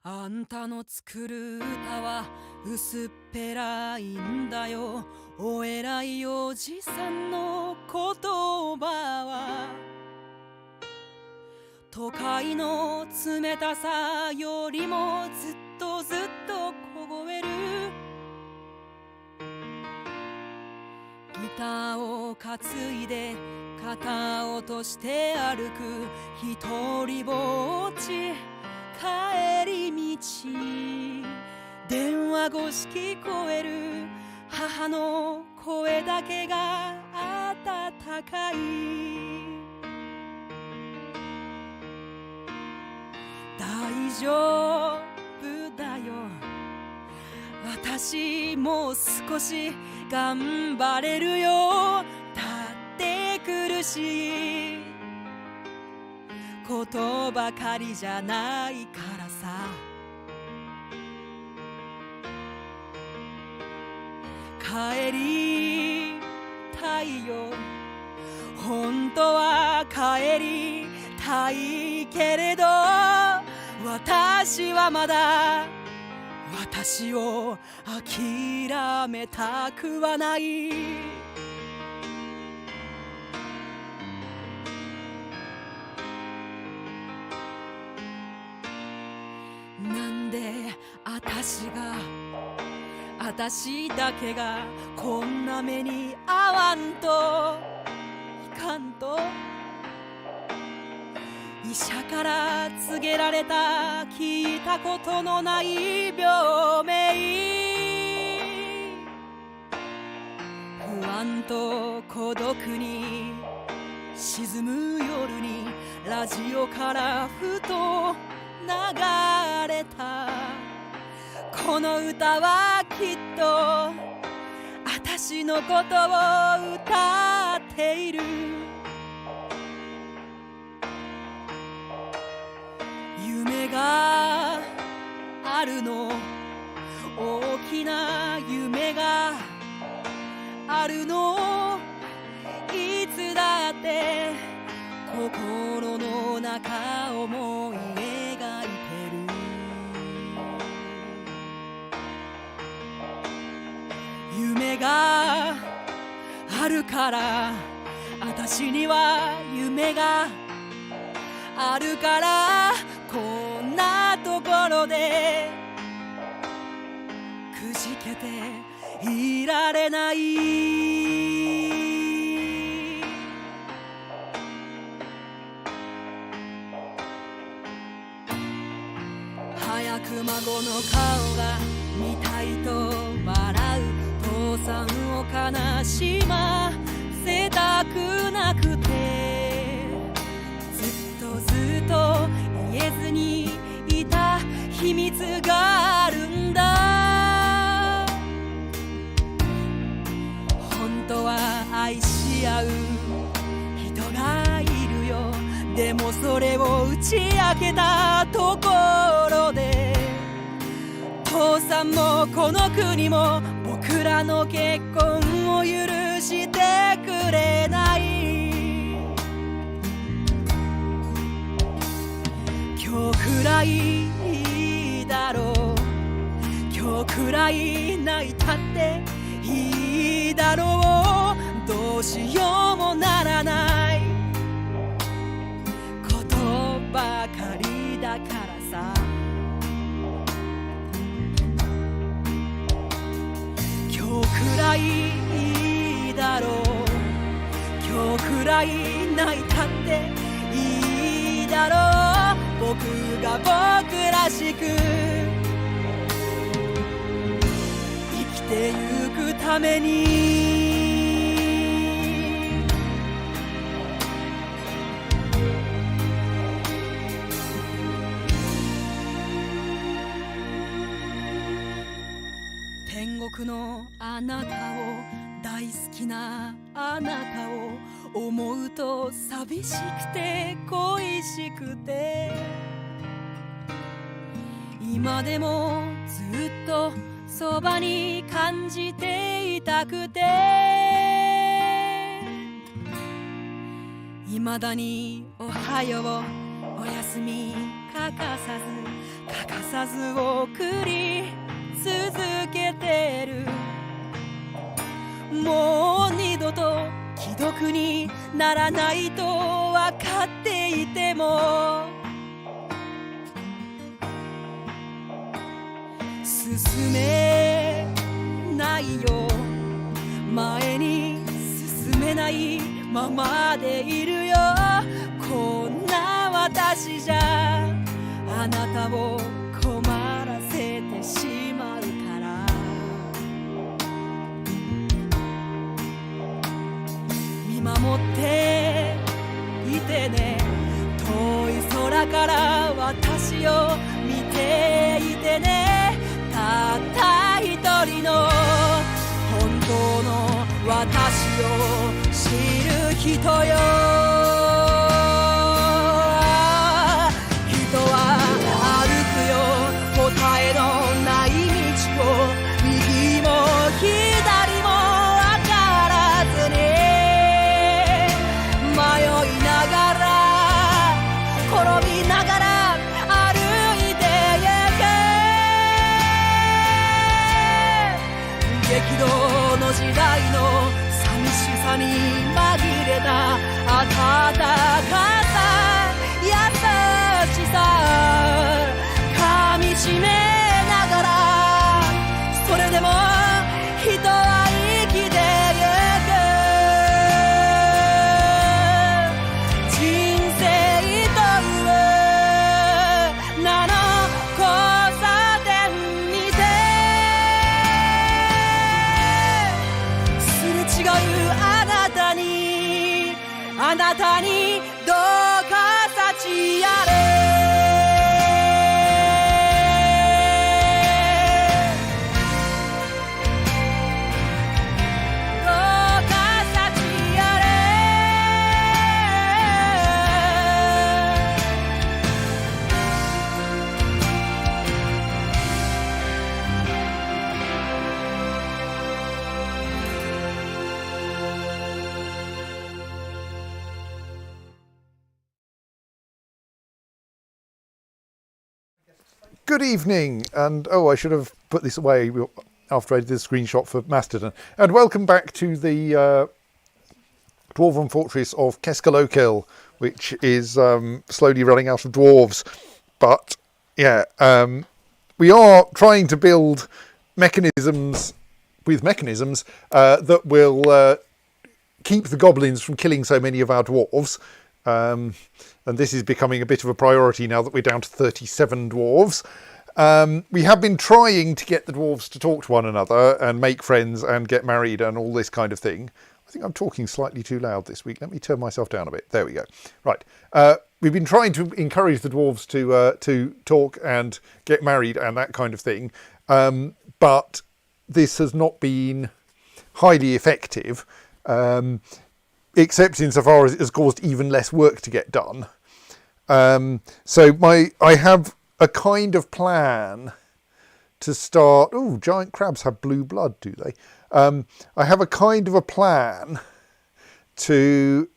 あんたの作る歌は薄っぺらいんだよ。お偉いおじさんの言葉は都会の冷たさよりもずっとずっと凍える。ギターを担いで肩落として歩く一人ぼっち帰り道、電話越し聞こえる母の声だけが温かい。大丈夫だよ、私もう少し頑張れるよ。だって苦しいことばかりじゃないからさ。帰りたいよ、本当は帰りたいけれど、私はまだ私を諦めたくはない。なんで私だけがこんな目に遭わんといかんと。医者から告げられた聞いたことのない病名、不安と孤独に沈む夜にラジオからふと流れたこの歌はきっと私のことを歌っている。夢があるの、大きな夢があるの、いつだって心の中思い描いてる。夢があるから私には夢があるから、こんなところでくじけていられない。早く孫の顔が見たいと笑う父さんを悲しませたくなくて、ずっと言えずにいた秘密があるんだ。本当は愛し合う人がいるよ。でもそれを打ち明けたところで父さんもこの国も僕らの結婚を許してくれない。今日くらいだろう、今日くらい泣いたっていいだろう。どうしようもならないことばかりだからさ。今日くらいだろう、今日くらい泣いたっていいだろう。僕が僕らしく生きてゆくために。天国のあなたを、大好きなあなたを思うと寂しくて恋しくて、今でもずっとそばに感じていたくて、未だにおはようおやすみ欠かさず欠かさず送り続けてる。もう二度と既読にならないと分かっていても進めないよ。前に進めないままでいるよ。こんな私じゃあなたを困らせてしまうから。見守っていてね。遠い空から私を見ていてね。たった一人の本当の私を知る人よ。人は歩くよ答えのない道を。右も左も分からずに迷いながら転びながら歩いてゆく。激動の時代の寂しさに紛れた温かさ優しさ噛みしめながらそれでも人は生きてゆく。人生という名の交差点にてすれ違うあなたにどうか幸あれ。どうか幸あれ。Good evening, and I should have put this away after I did the screenshot for Mastodon. And welcome back to the Dwarven Fortress of Keskalokil, which is slowly running out of dwarves. But yeah, we are trying to build mechanisms that will keep the goblins from killing so many of our dwarves. And this is becoming a bit of a priority now that we're down to 37 dwarves. We have been trying to get the dwarves to talk to one another and make friends and get married and all this kind of thing. I think I'm talking slightly too loud this week. Let me turn myself down a bit. There we go. Right. We've been trying to encourage the dwarves to talk and get married and that kind of thing. But this has not been highly effective. Except insofar as it has caused even less work to get done. So I have a kind of plan to start. Oh, giant crabs have blue blood, do they? I have a kind of a plan to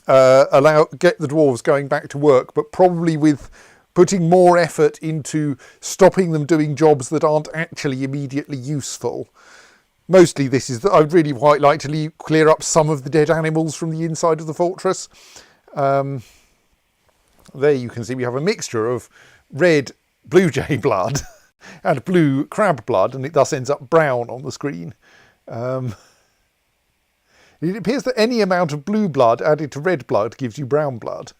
get the dwarves going back to work, but probably with putting more effort into stopping them doing jobs that aren't actually immediately useful. Mostly this is that I'd really quite like to clear up some of the dead animals from the inside of the fortress. There you can see we have a mixture of red blue jay blood and blue crab blood, and it thus ends up brown on the screen. It appears that any amount of blue blood added to red blood gives you brown blood.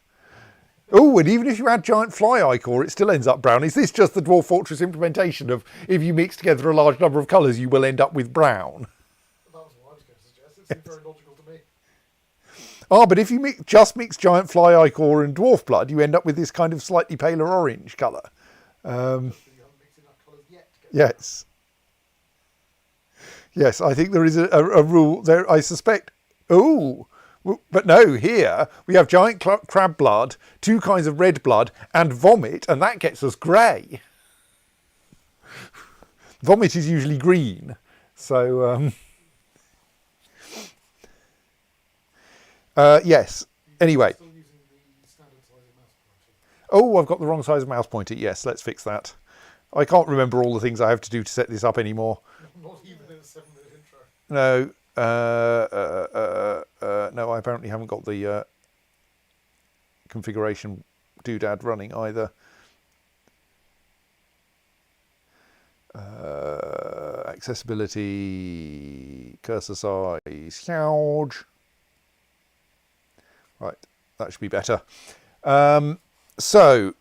Oh, and even if you add giant fly ichor, it still ends up brown. Is this just the Dwarf Fortress implementation of if you mix together a large number of colours, you will end up with brown? That was what I was going to suggest. It seemed very logical to me. But if you just mix giant fly ichor and dwarf blood, you end up with this kind of slightly paler orange colour. You haven't mixed enough colours yet. Yes. Yes, I think there is a rule there. I suspect. Oh. But no, here we have giant crab blood, two kinds of red blood, and vomit, and that gets us grey. Vomit is usually green, so yes. Anyway, Oh, I've got the wrong size mouse pointer. Yes, let's fix that. I can't remember all the things I have to do to set this up anymore. Not even in a 7-minute intro. No, no, I apparently haven't got the configuration doodad running either. Accessibility, cursor size, huge. Right, that should be better. So,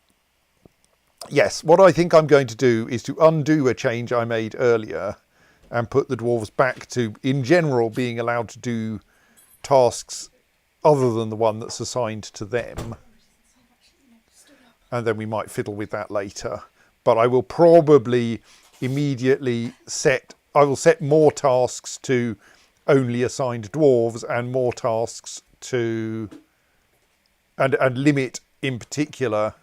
yes, what I think I'm going to do is to undo a change I made earlier and put the dwarves back to, in general, being allowed to do tasks other than the one that's assigned to them. And then we might fiddle with that later. But I will probably immediately set more tasks to only assigned dwarves and more tasks to, and limit in particular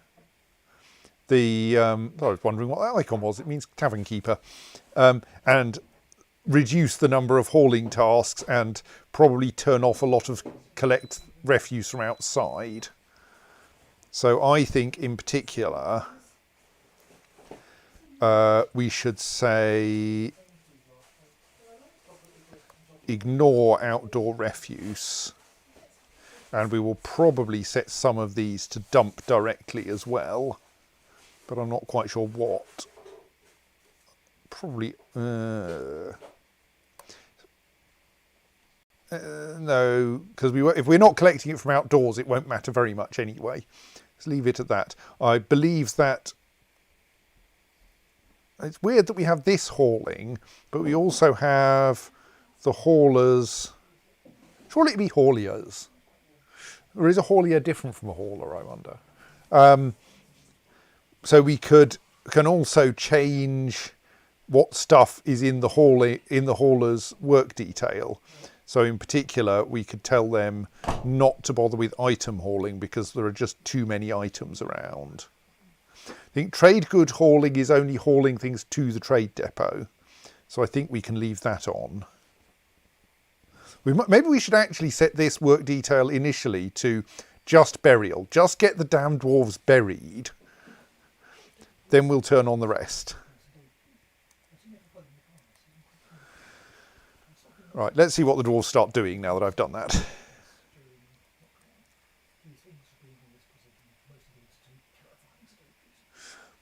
the, I was wondering what that icon was. It means tavern keeper. And reduce the number of hauling tasks and probably turn off a lot of collect refuse from outside. So I think in particular, we should say ignore outdoor refuse. And we will probably set some of these to dump directly as well. But I'm not quite sure what. Probably, no, because if we're not collecting it from outdoors, it won't matter very much anyway. Let's leave it at that. I believe that it's weird that we have this hauling, but we also have the haulers. Surely it'd be hauliers. Or is a haulier different from a hauler, I wonder? So we can also change what stuff is in the hauler's work detail. So in particular, we could tell them not to bother with item hauling because there are just too many items around. I think trade good hauling is only hauling things to the trade depot. So I think we can leave that on. Maybe we should actually set this work detail initially to just burial. Just get the damn dwarves buried. Then we'll turn on the rest. Right, let's see what the dwarves start doing now that I've done that.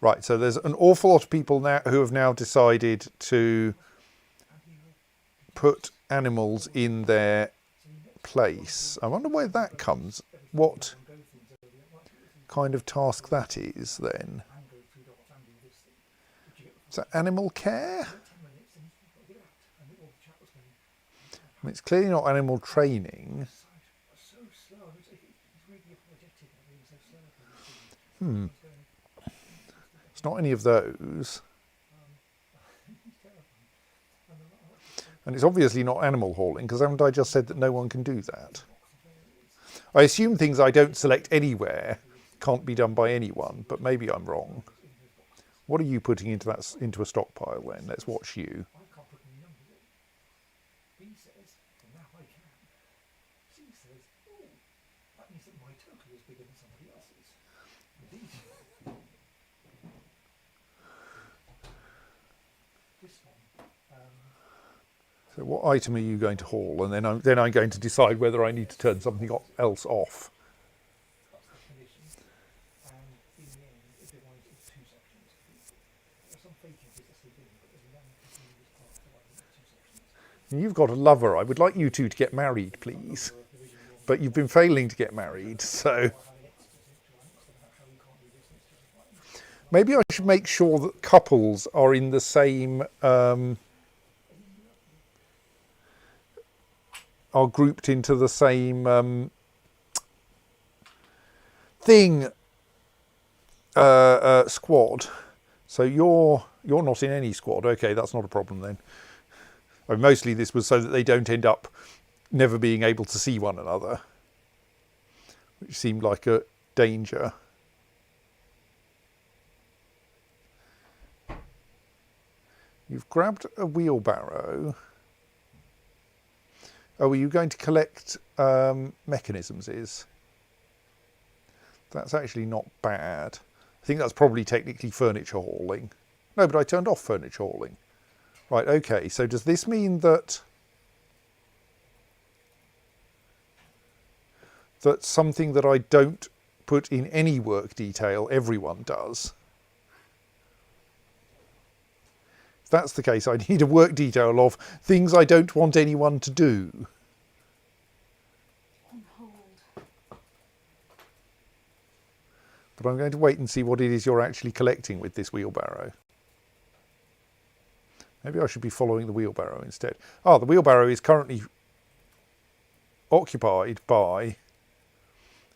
Right, so there's an awful lot of people now who have now decided to put animals in their place. I wonder where that comes. What kind of task that is then? Is that animal care? I mean, it's clearly not animal training. It's not any of those. And it's obviously not animal hauling, because haven't I just said that no one can do that? I assume things I don't select anywhere can't be done by anyone, but maybe I'm wrong. What are you putting into a stockpile then? Let's watch you. So what item are you going to haul? And then I'm going to decide whether I need to turn something else off. You've got a lover. I would like you two to get married, please. But you've been failing to get married, so... Maybe I should make sure that couples are in the same... are grouped into the same thing, squad. So you're not in any squad. Okay, that's not a problem then. I mean, mostly this was so that they don't end up never being able to see one another, which seemed like a danger. You've grabbed a wheelbarrow. Oh, are you going to collect mechanisms? That's actually not bad. I think that's probably technically furniture hauling. No, but I turned off furniture hauling. Right, okay, so does this mean that something that I don't put in any work detail, everyone does? If that's the case, I need a work detail of things I don't want anyone to do. On hold. But I'm going to wait and see what it is you're actually collecting with this wheelbarrow. Maybe I should be following the wheelbarrow instead. Ah, the wheelbarrow is currently occupied by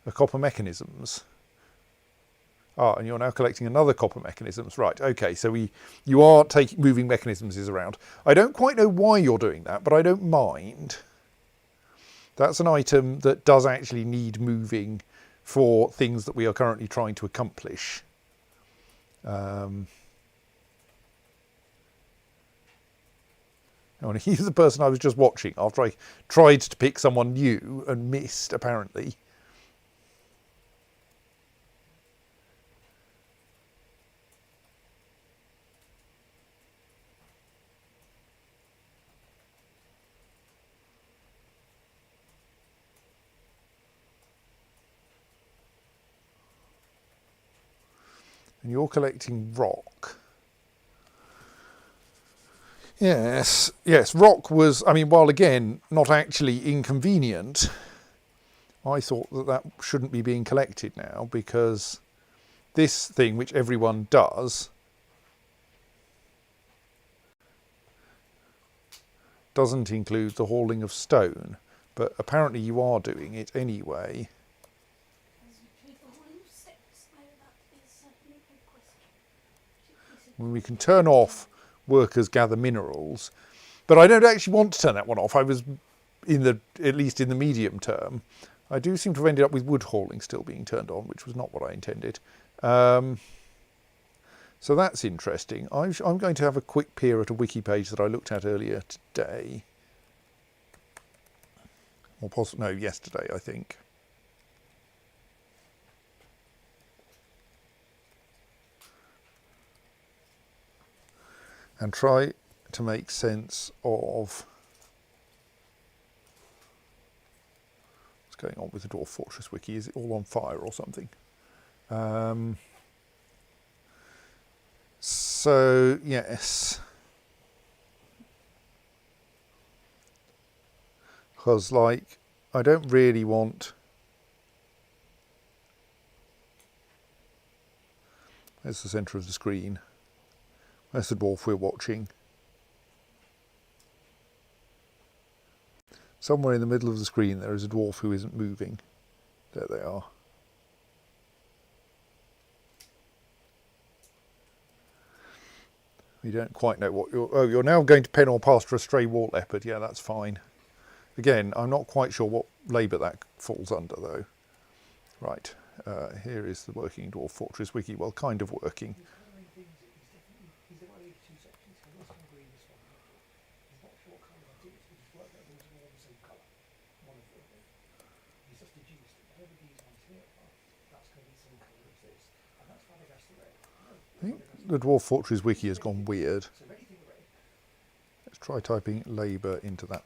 a copper mechanisms. Ah, and you're now collecting another copper mechanisms. Right, okay, so you are moving mechanisms around. I don't quite know why you're doing that, but I don't mind. That's an item that does actually need moving for things that we are currently trying to accomplish. I want to use the person I was just watching after I tried to pick someone new and missed, apparently. And you're collecting rock. Yes, rock was, I mean, while again, not actually inconvenient, I thought that shouldn't be being collected now, because this thing, which everyone does, doesn't include the hauling of stone, but apparently you are doing it anyway. When we can turn off workers gather minerals, but I don't actually want to turn that one off. I was at least in the medium term. I do seem to have ended up with wood hauling still being turned on, which was not what I intended. So that's interesting. I'm going to have a quick peer at a wiki page that I looked at earlier today. Or possibly, no, yesterday, I think. And try to make sense of what's going on with the Dwarf Fortress wiki. Is it all on fire or something? So, yes. Because, like, I don't really want... There's the centre of the screen. That's the dwarf we're watching. Somewhere in the middle of the screen there is a dwarf who isn't moving. There they are. We don't quite know what you're... Oh, you're now going to pen or pasture a stray wart leopard. Yeah, that's fine. Again, I'm not quite sure what labour that falls under, though. Right, here is the Working Dwarf Fortress wiki. Well, kind of working. I think the Dwarf Fortress wiki has gone weird. Let's try typing labour into that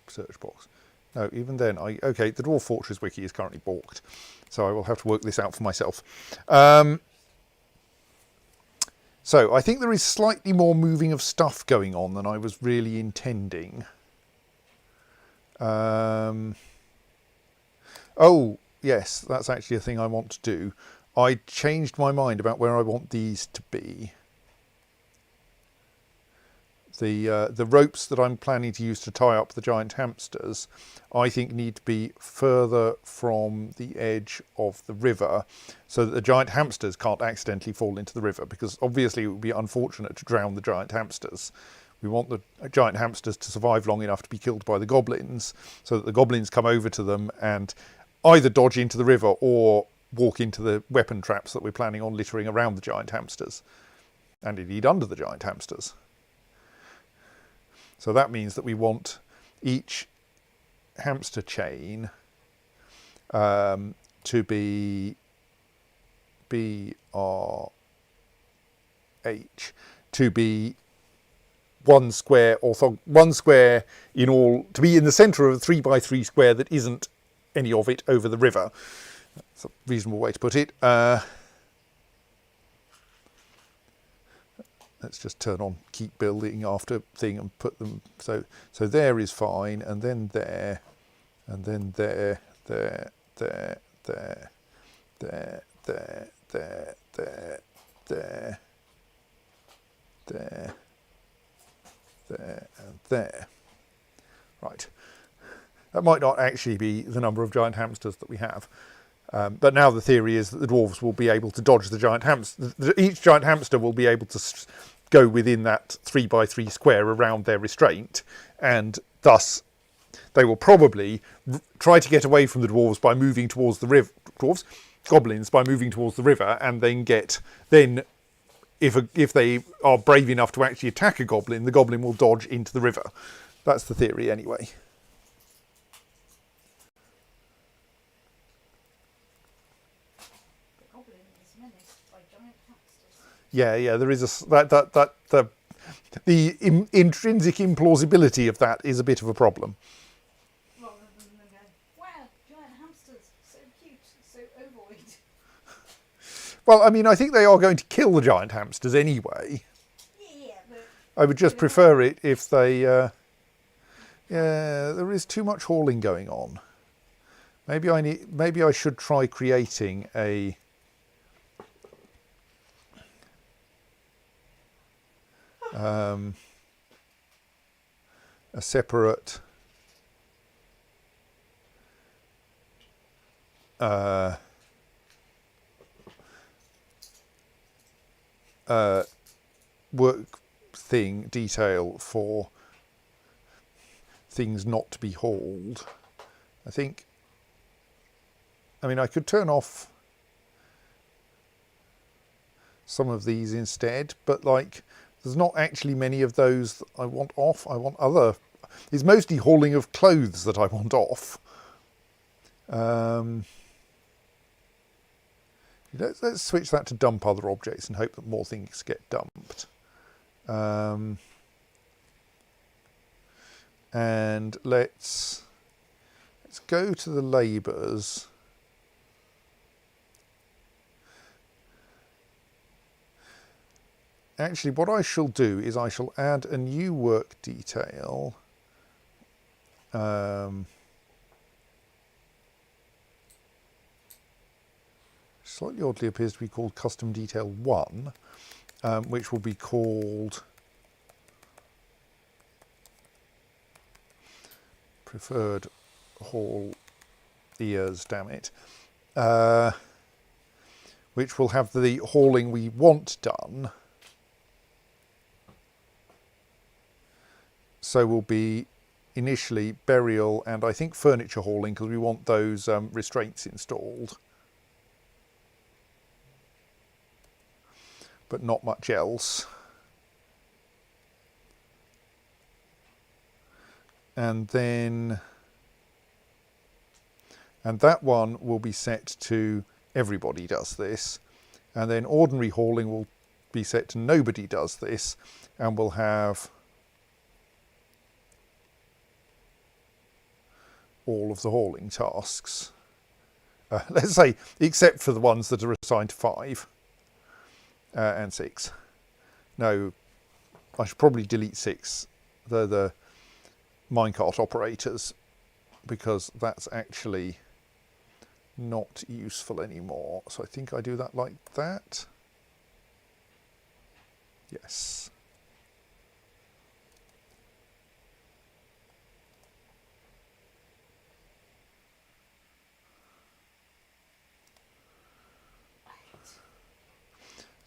search box. No, even then, okay, the Dwarf Fortress wiki is currently balked, so I will have to work this out for myself. So I think there is slightly more moving of stuff going on than I was really intending. Oh, yes, that's actually a thing I want to do. I changed my mind about where I want these to be. The ropes that I'm planning to use to tie up the giant hamsters, I think need to be further from the edge of the river so that the giant hamsters can't accidentally fall into the river, because obviously it would be unfortunate to drown the giant hamsters. We want the giant hamsters to survive long enough to be killed by the goblins so that the goblins come over to them and either dodge into the river or walk into the weapon traps that we're planning on littering around the giant hamsters, and indeed under the giant hamsters. So that means that we want each hamster chain to be BRH to be one square one square in all, to be in the centre of a 3x3 square that isn't any of it over the river. That's a reasonable way to put it. Let's just turn on keep building after thing and put them, so there is fine, and then there, and then there, there, there, there, there, there, there, there, there, there, there, and there. Right. That might not actually be the number of giant hamsters that we have. But now the theory is that the dwarves will be able to dodge the giant hamster. Each giant hamster will be able to go within that 3x3 square around their restraint, and thus they will probably try to get away from the dwarves by moving towards the river. Goblins by moving towards the river, and then if they are brave enough to actually attack a goblin, the goblin will dodge into the river. That's the theory anyway. Yeah, there is the intrinsic implausibility of that is a bit of a problem. Rather than them going, wow, giant hamsters, so cute, so ovoid. Well, I mean, I think they are going to kill the giant hamsters anyway. Yeah, but I would just prefer it if they... yeah, there is too much hauling going on. Maybe I should try creating a separate work thing detail for things not to be hauled. I mean, I could turn off some of these instead, but like, there's not actually many of those that I want off. I want other. It's mostly hauling of clothes that I want off. Let's switch that to dump other objects and hope that more things get dumped. And let's go to the labours. Actually, what I shall do is I shall add a new work detail. Slightly oddly appears to be called custom detail 1, which will be called preferred haul ears, damn it, which will have the hauling we want done. So will be initially burial and I think furniture hauling, because we want those restraints installed. But not much else. And then, and that one will be set to everybody does this. And then ordinary hauling will be set to nobody does this, and we'll have all of the hauling tasks. Let's say, except for the ones that are assigned to 5 and 6. No, I should probably delete 6, the minecart operators, because that's actually not useful anymore. So I think I do that like that. Yes.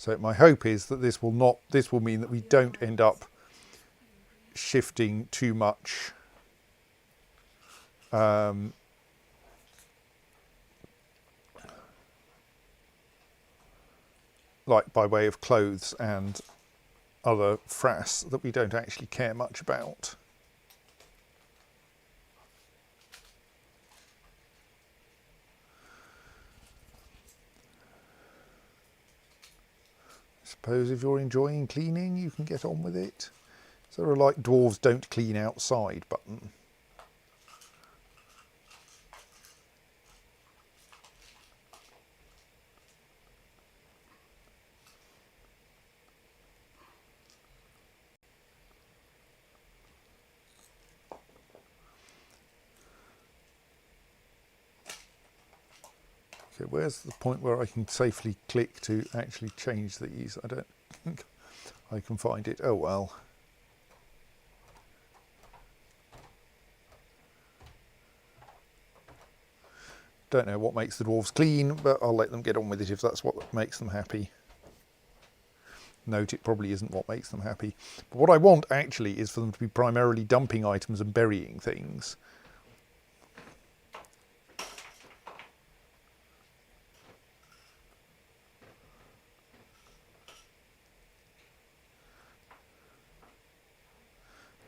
So my hope is that this will mean that we don't end up shifting too much like by way of clothes and other frass that we don't actually care much about. suppose if you're enjoying cleaning, you can get on with it. Sort of like dwarves don't clean outside button. Okay, where's the point where I can safely click to actually change these? I don't think I can find it. Oh well. Don't know what makes the dwarves clean, but I'll let them get on with it if that's what makes them happy. Note, it probably isn't what makes them happy. But what I want actually is for them to be primarily dumping items and burying things.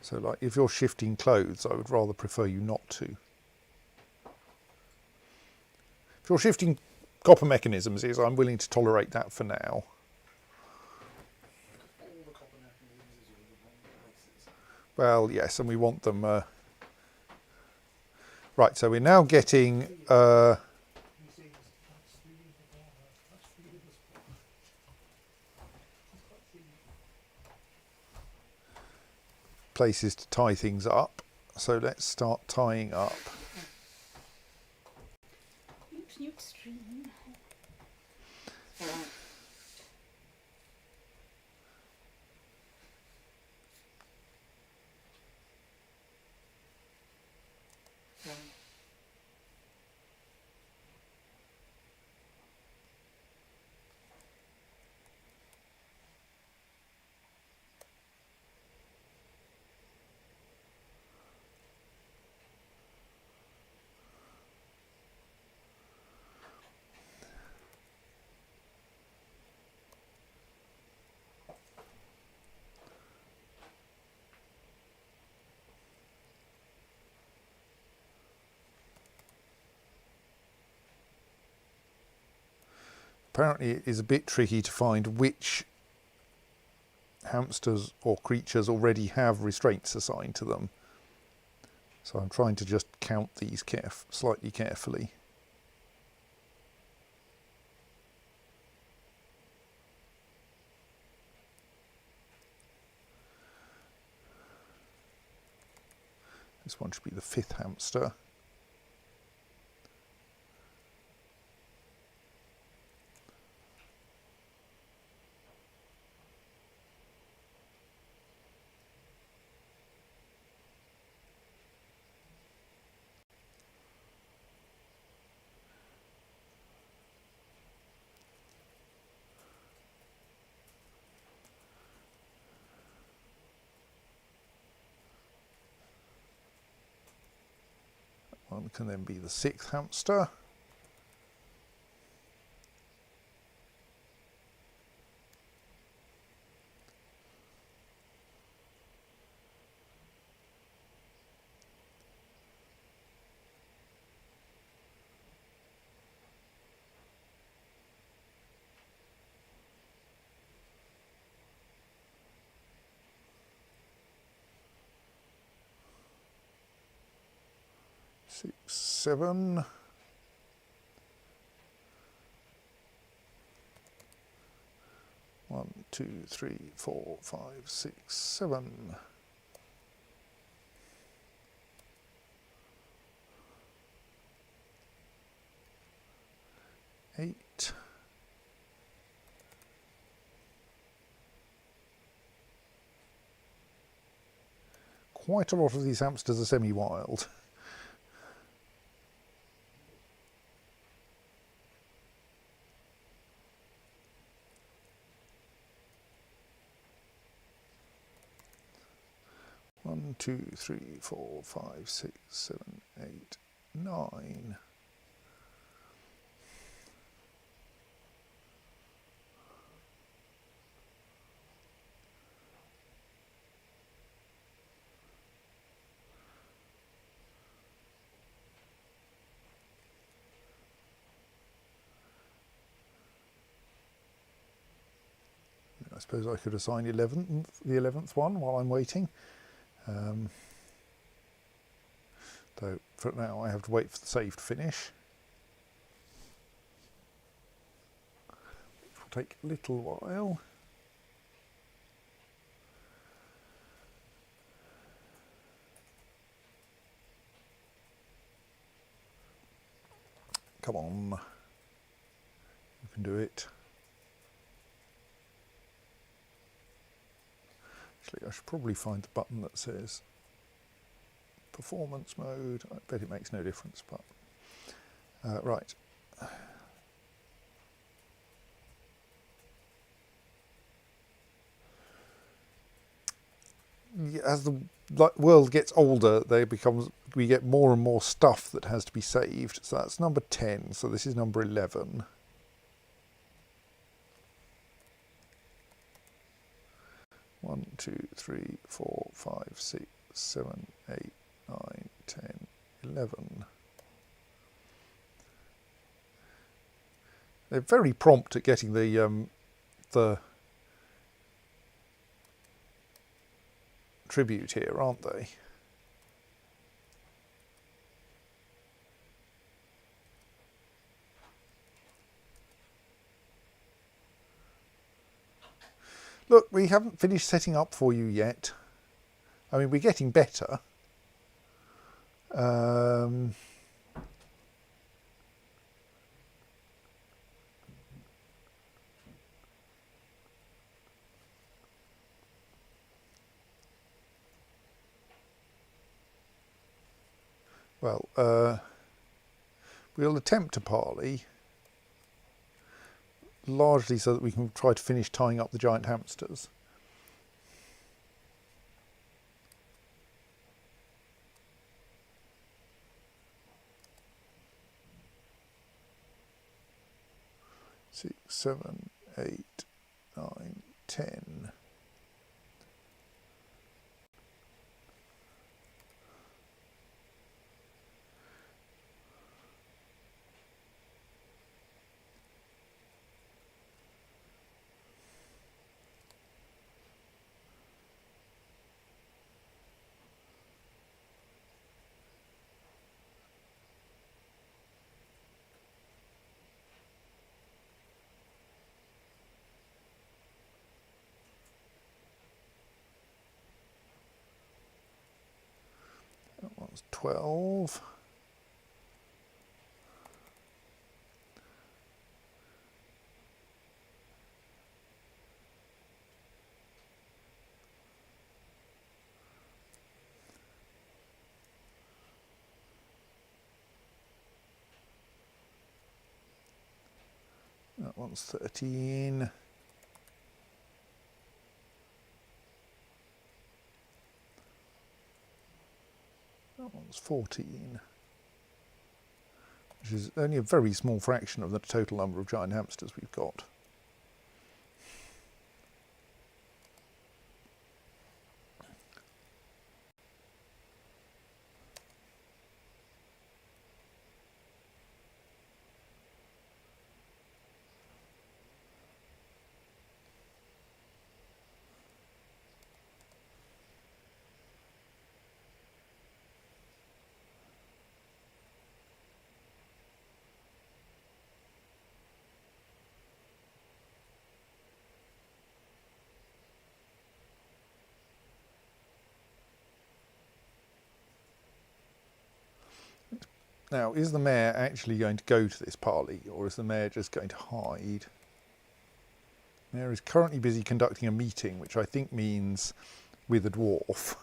So like if you're shifting clothes, I would rather prefer you not to. If you're shifting copper mechanisms, I'm willing to tolerate that for now. All the copper mechanisms are in the wrong places. Well, yes, and we want them... Right, so we're now getting... places to tie things up. So let's start tying up. New stream. Apparently it is a bit tricky to find which hamsters or creatures already have restraints assigned to them. So I'm trying to just count these slightly carefully. This one should be the 5th hamster. One can then be the 6th hamster. Six, 7. One, 2, 3, 4, 5, 6, 7. 8. Quite a lot of these hamsters are semi-wild. 1, 2, 3, 4, 5, 6, 7, 8, 9. suppose I could assign the 11th one while I'm waiting. Though for now I have to wait for the save to finish. Which will take a little while. Come on. You can do it. Actually, I should probably find the button that says performance mode. I bet it makes no difference, but right. As the world gets older, we get more and more stuff that has to be saved. So that's number 10. So this is number 11. One, two, three, 4, 5, 6, 7, 8, 9, 10, 11. They're very prompt at getting the tribute here, aren't they? Look, we haven't finished setting up for you yet. I mean, we're getting better. Well, we'll attempt to parley, largely so that we can try to finish tying up the giant hamsters. Six, 7, 8, 9, 10. That one's 12. That one's 13. That one's 14. Which is only a very small fraction of the total number of giant hamsters we've got. Now, is the mayor actually going to go to this parley, or is the mayor just going to hide? The mayor is currently busy conducting a meeting, which I think means with a dwarf.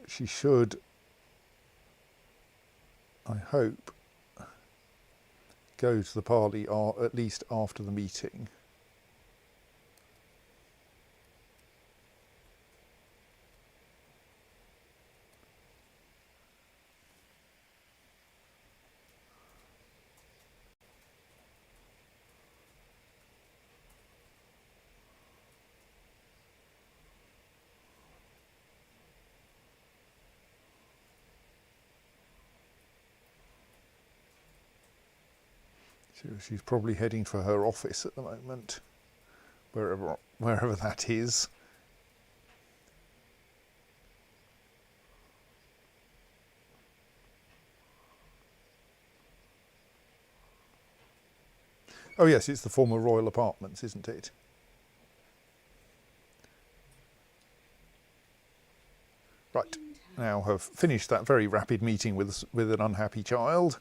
She should, I hope, go to the parley at least after the meeting. So she's probably heading for her office at the moment, wherever that is. Oh yes, it's the former royal apartments, isn't it? Right, now have finished that very rapid meeting with an unhappy child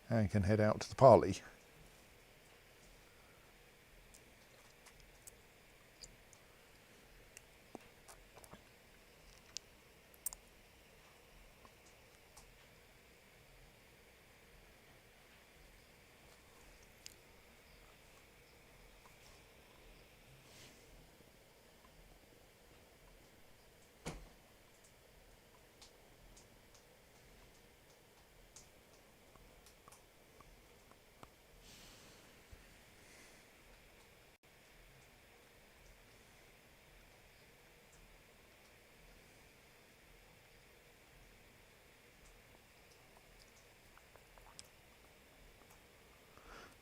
and can head out to the parley.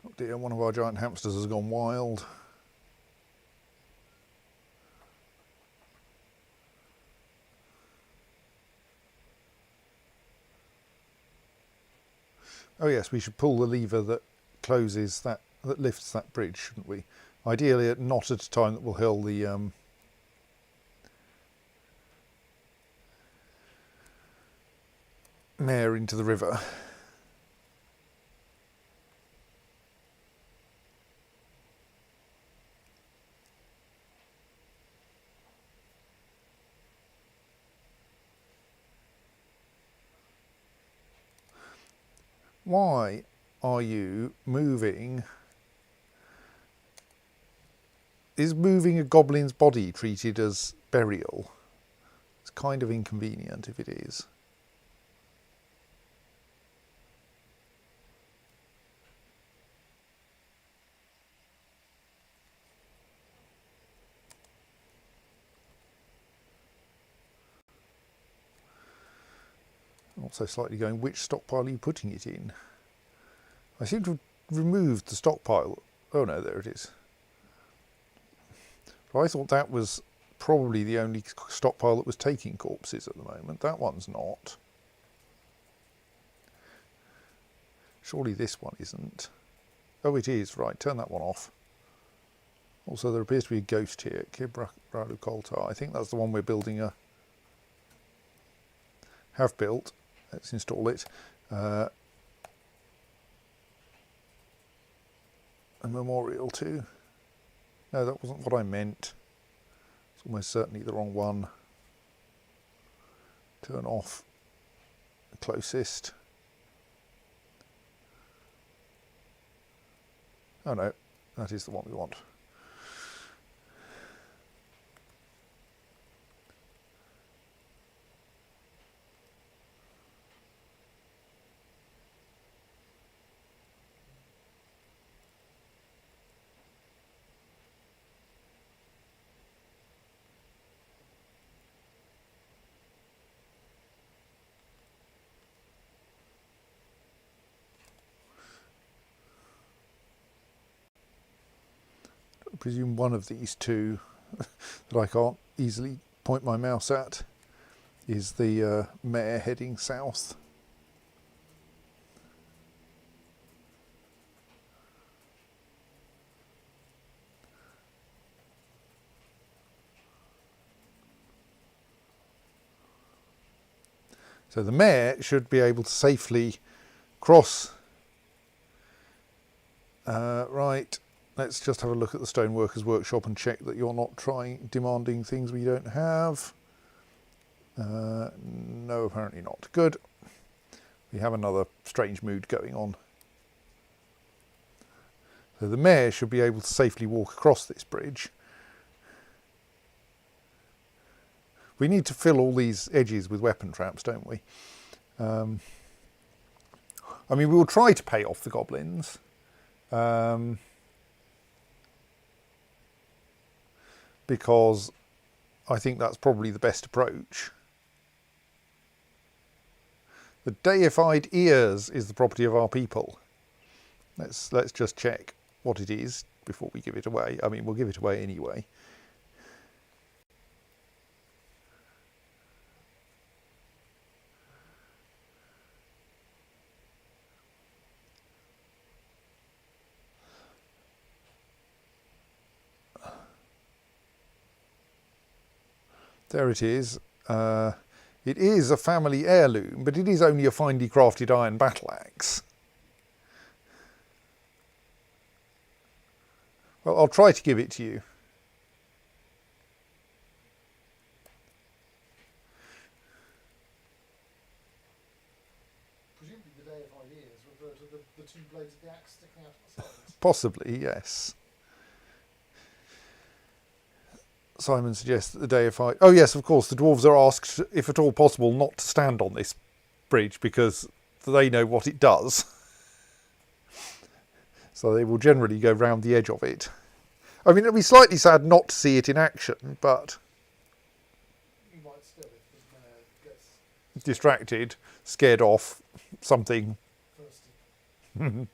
Oh dear, one of our giant hamsters has gone wild. Oh yes, we should pull the lever that closes that lifts that bridge, shouldn't we? Ideally, not at a time that will hurl the mare into the river. Why are you moving? Is moving a goblin's body treated as burial? It's kind of inconvenient if it is. Also slightly going, which stockpile are you putting it in? I seem to have removed the stockpile. Oh no, there it is. But I thought that was probably the only stockpile that was taking corpses at the moment. That one's not. Surely this one isn't. Oh, it is. Right, turn that one off. Also, there appears to be a ghost here. Keskalokil. I think that's the one we're building have built. Let's install it. A memorial to. No, that wasn't what I meant. It's almost certainly the wrong one. Turn off the closest. Oh no, that is the one we want. I presume one of these two that I can't easily point my mouse at is the mare heading south. So the mare should be able to safely cross. Right, let's just have a look at the Stoneworkers Workshop and check that you're not demanding things we don't have. No, apparently not. Good. We have another strange mood going on. So the mare should be able to safely walk across this bridge. We need to fill all these edges with weapon traps, don't we? I mean, we will try to pay off the goblins. Because I think that's probably the best approach. The deified ears is the property of our people. Let's just check what it is before we give it away. I mean, we'll give it away anyway. There it is. It is a family heirloom, but it is only a finely crafted iron battle axe. Well, I'll try to give it to you. Presumably the deified ears refer to the two blades of the axe sticking out of the sides. Possibly, yes. Simon suggests that the deified... Oh yes, of course, the dwarves are asked, if at all possible, not to stand on this bridge because they know what it does. So they will generally go round the edge of it. I mean, it'll be slightly sad not to see it in action, but... You might still, if the mare gets distracted, scared off, something. thirsty.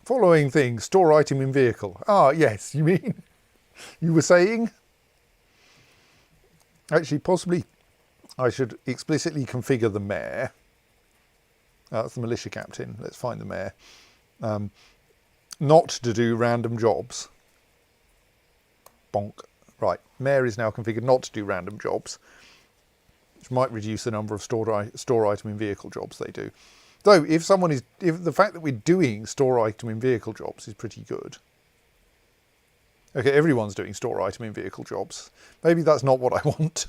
Following thing, store item in vehicle. Ah, yes, you mean, you were saying? Actually, possibly I should explicitly configure the mare. That's the militia captain. Let's find the mare. Not to do random jobs. Bonk. Right, mare is now configured not to do random jobs, which might reduce the number of store item in vehicle jobs they do. Though, if the fact that we're doing store item in vehicle jobs is pretty good. Okay, everyone's doing store item in vehicle jobs. Maybe that's not what I want.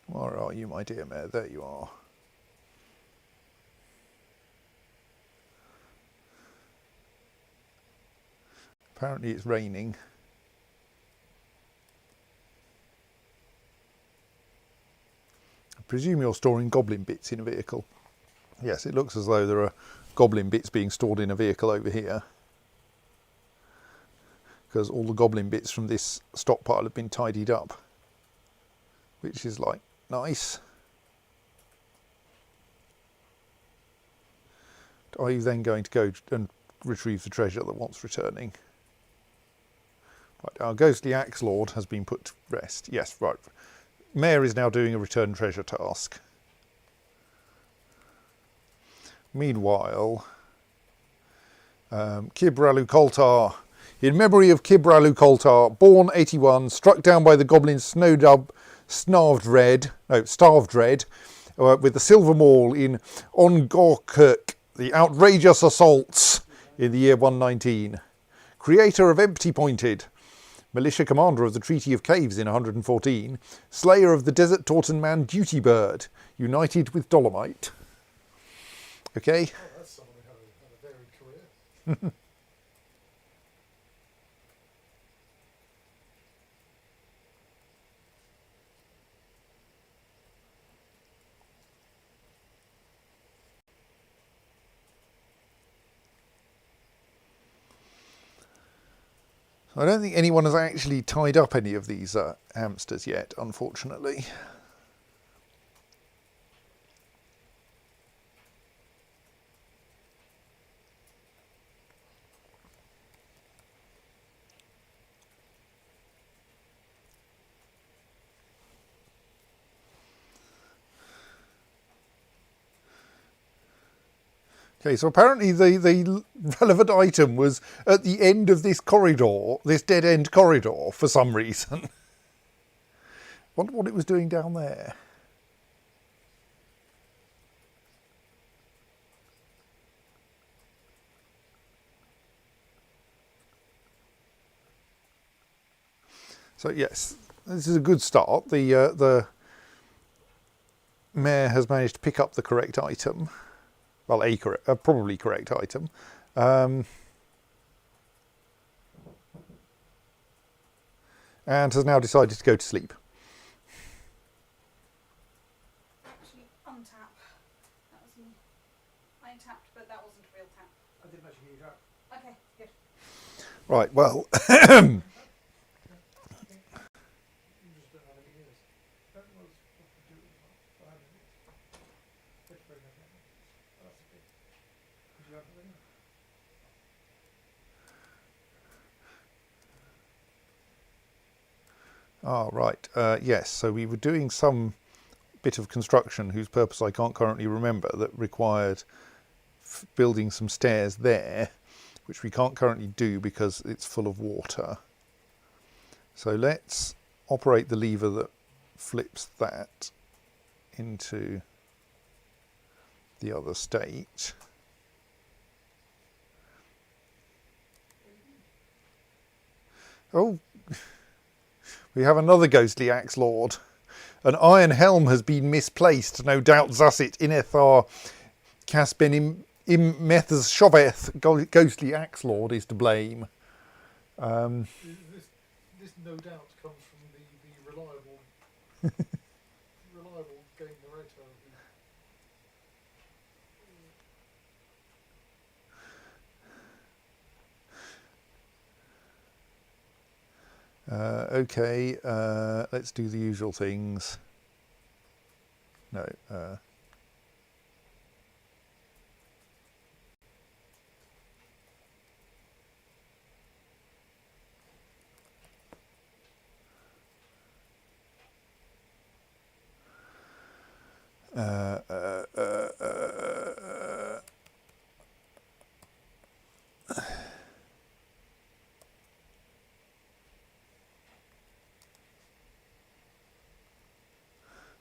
Where are you, my dear mare? There you are. Apparently it's raining. I presume you're storing goblin bits in a vehicle. Yes, it looks as though there are goblin bits being stored in a vehicle over here. Because all the goblin bits from this stockpile have been tidied up. Which is like, nice. Are you then going to go and retrieve the treasure that wants returning? Right, our ghostly axe lord has been put to rest. Yes, right. Mayor is now doing a return treasure task. Meanwhile, Kibralu Koltar. In memory of Kibralu Koltar, born 81, struck down by the goblin Snowdub, starved red, with the Silver Maul in Ongorkirk, the outrageous assaults in the year 119. Creator of Empty Pointed, militia commander of the Treaty of Caves in 114, slayer of the Desert Tautan Man Duty Bird, united with Dolomite. Okay. Oh, that's someone who had a varied career. I don't think anyone has actually tied up any of these hamsters yet, unfortunately. Okay, so apparently the relevant item was at the end of this corridor, this dead-end corridor, for some reason. Wonder what it was doing down there. So yes, this is a good start. The mayor has managed to pick up the correct item. Well, probably correct item. And has now decided to go to sleep. Actually, untap. That was me. I tapped, but that wasn't a real tap. I didn't actually hear you out. Okay, good. Right, well, You just don't have any ears. That was what to do with that. I had it. Let's bring that in. That's okay. Did you have it anyway? right, yes, so we were doing some bit of construction whose purpose I can't currently remember that required building some stairs there, which we can't currently do because it's full of water. So let's operate the lever that flips that into the other state. Oh, we have another ghostly axe lord. An iron helm has been misplaced. No doubt Zassit Inethar Casben Methas Shoveth, ghostly axe lord, is to blame. This no doubt comes from the reliable game narrator. Okay, let's do the usual things. No.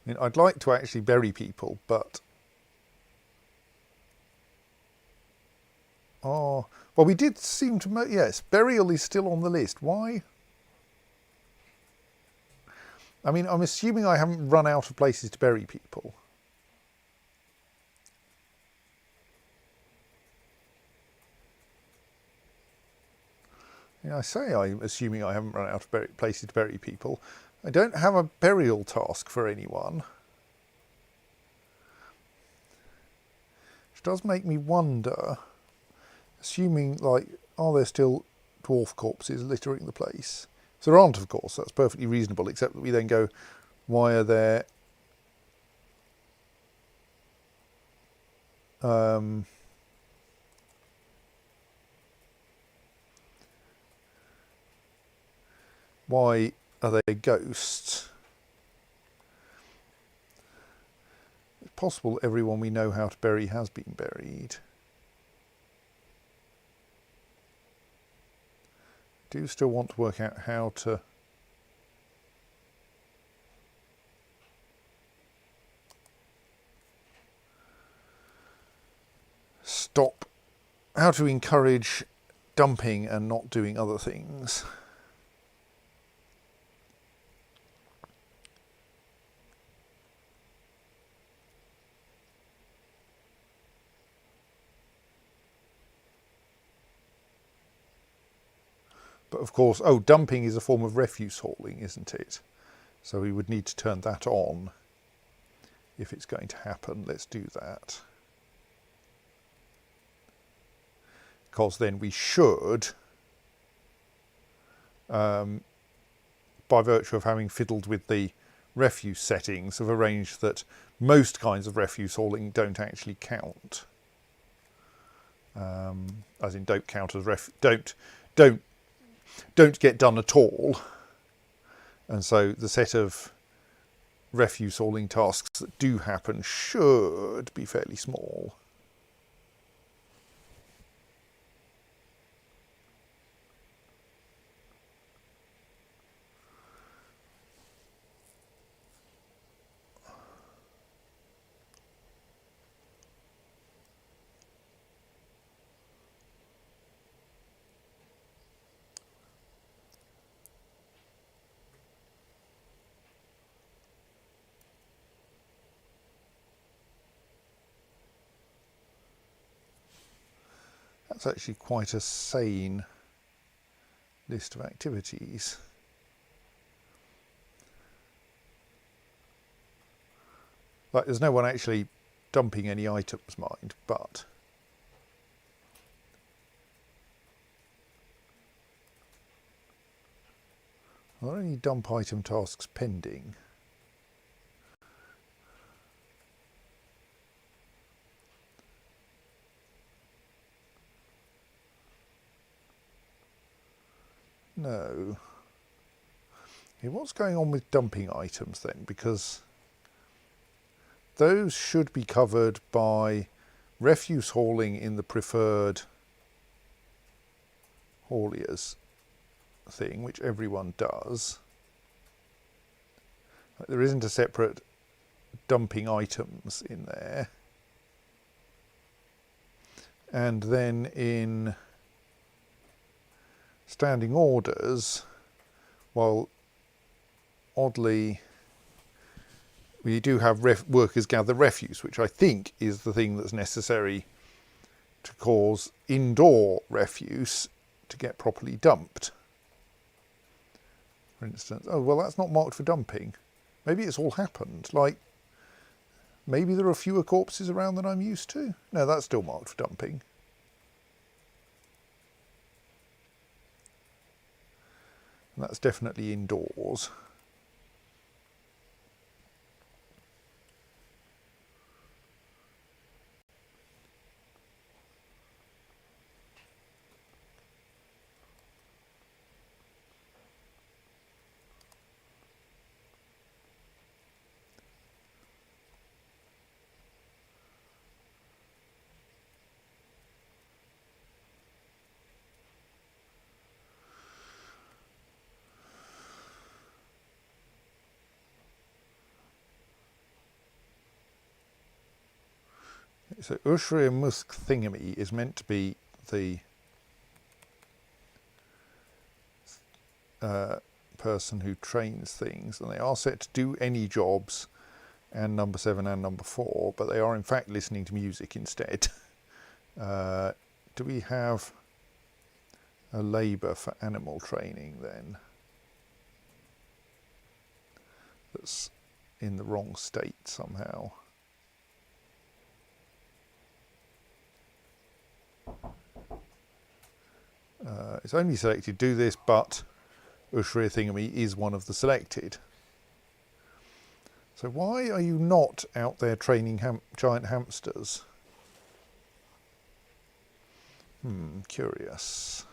I mean, I'd like to actually bury people, but well, we did seem to. Yes, burial is still on the list. Why? I mean, I'm assuming I haven't run out of places to bury people. Yeah, I say I'm assuming I haven't run out of places to bury people. I don't have a burial task for anyone. Which does make me wonder, assuming, like, are there still dwarf corpses littering the place? If there aren't, of course, that's perfectly reasonable, except that we then go, why are there why are they ghosts? It's possible everyone we know how to bury has been buried. I do still want to work out how to stop, how to encourage dumping and not doing other things. But of course, dumping is a form of refuse hauling, isn't it? So we would need to turn that on if it's going to happen. Let's do that. Because then we should, by virtue of having fiddled with the refuse settings, have arranged that most kinds of refuse hauling don't actually count. As in, don't count as don't get done at all. And so the set of refuse hauling tasks that do happen should be fairly small. That's actually quite a sane list of activities. Like, there's no one actually dumping any items, mind, but are there any dump item tasks pending? No. Okay, what's going on with dumping items then? Because those should be covered by refuse hauling in the preferred hauliers thing, which everyone does. There isn't a separate dumping items in there. And then in standing orders, while oddly we do have workers gather refuse, which I think is the thing that's necessary to cause indoor refuse to get properly dumped. For instance, oh, well, that's not marked for dumping. Maybe it's all happened. Like, maybe there are fewer corpses around than I'm used to. No, that's still marked for dumping. And that's definitely indoors. So Ushria Musk Thingamy is meant to be the person who trains things, and they are set to do any jobs, and number 7 and number 4, but they are in fact listening to music instead. Do we have a labour for animal training then? That's in the wrong state somehow. It's only selected do this, but Ushria Thingamy is one of the selected. So why are you not out there training giant hamsters? Curious.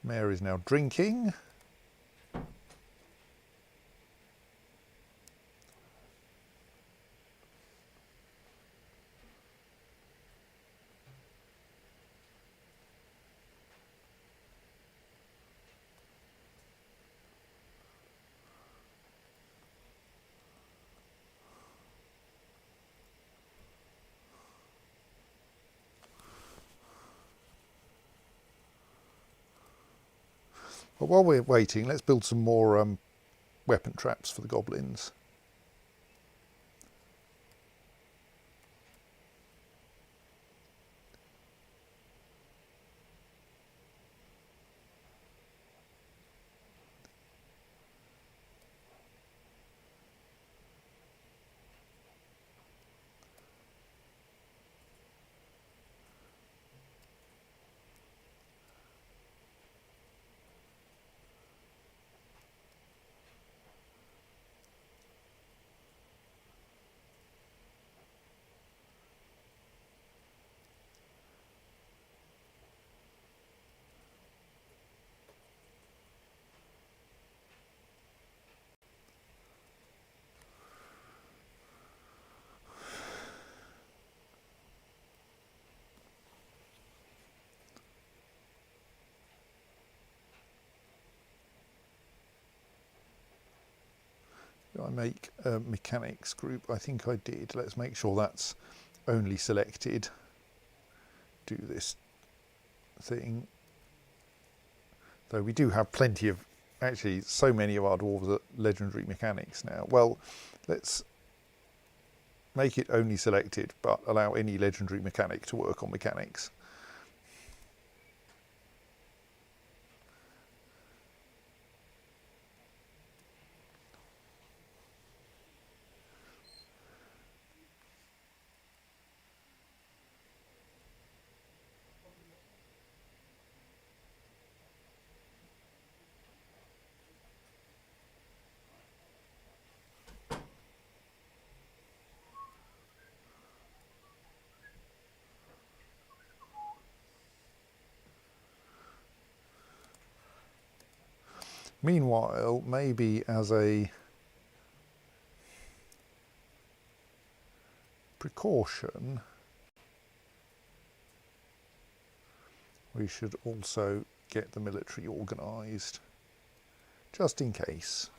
Mayor is now drinking. But while we're waiting, let's build some more weapon traps for the goblins. Did I make a mechanics group? I think I did. Let's make sure that's only selected. Do this thing. Though we do have plenty of, actually so many of our dwarves are legendary mechanics now. Well, let's make it only selected, but allow any legendary mechanic to work on mechanics. Meanwhile, maybe as a precaution, we should also get the military organised, just in case.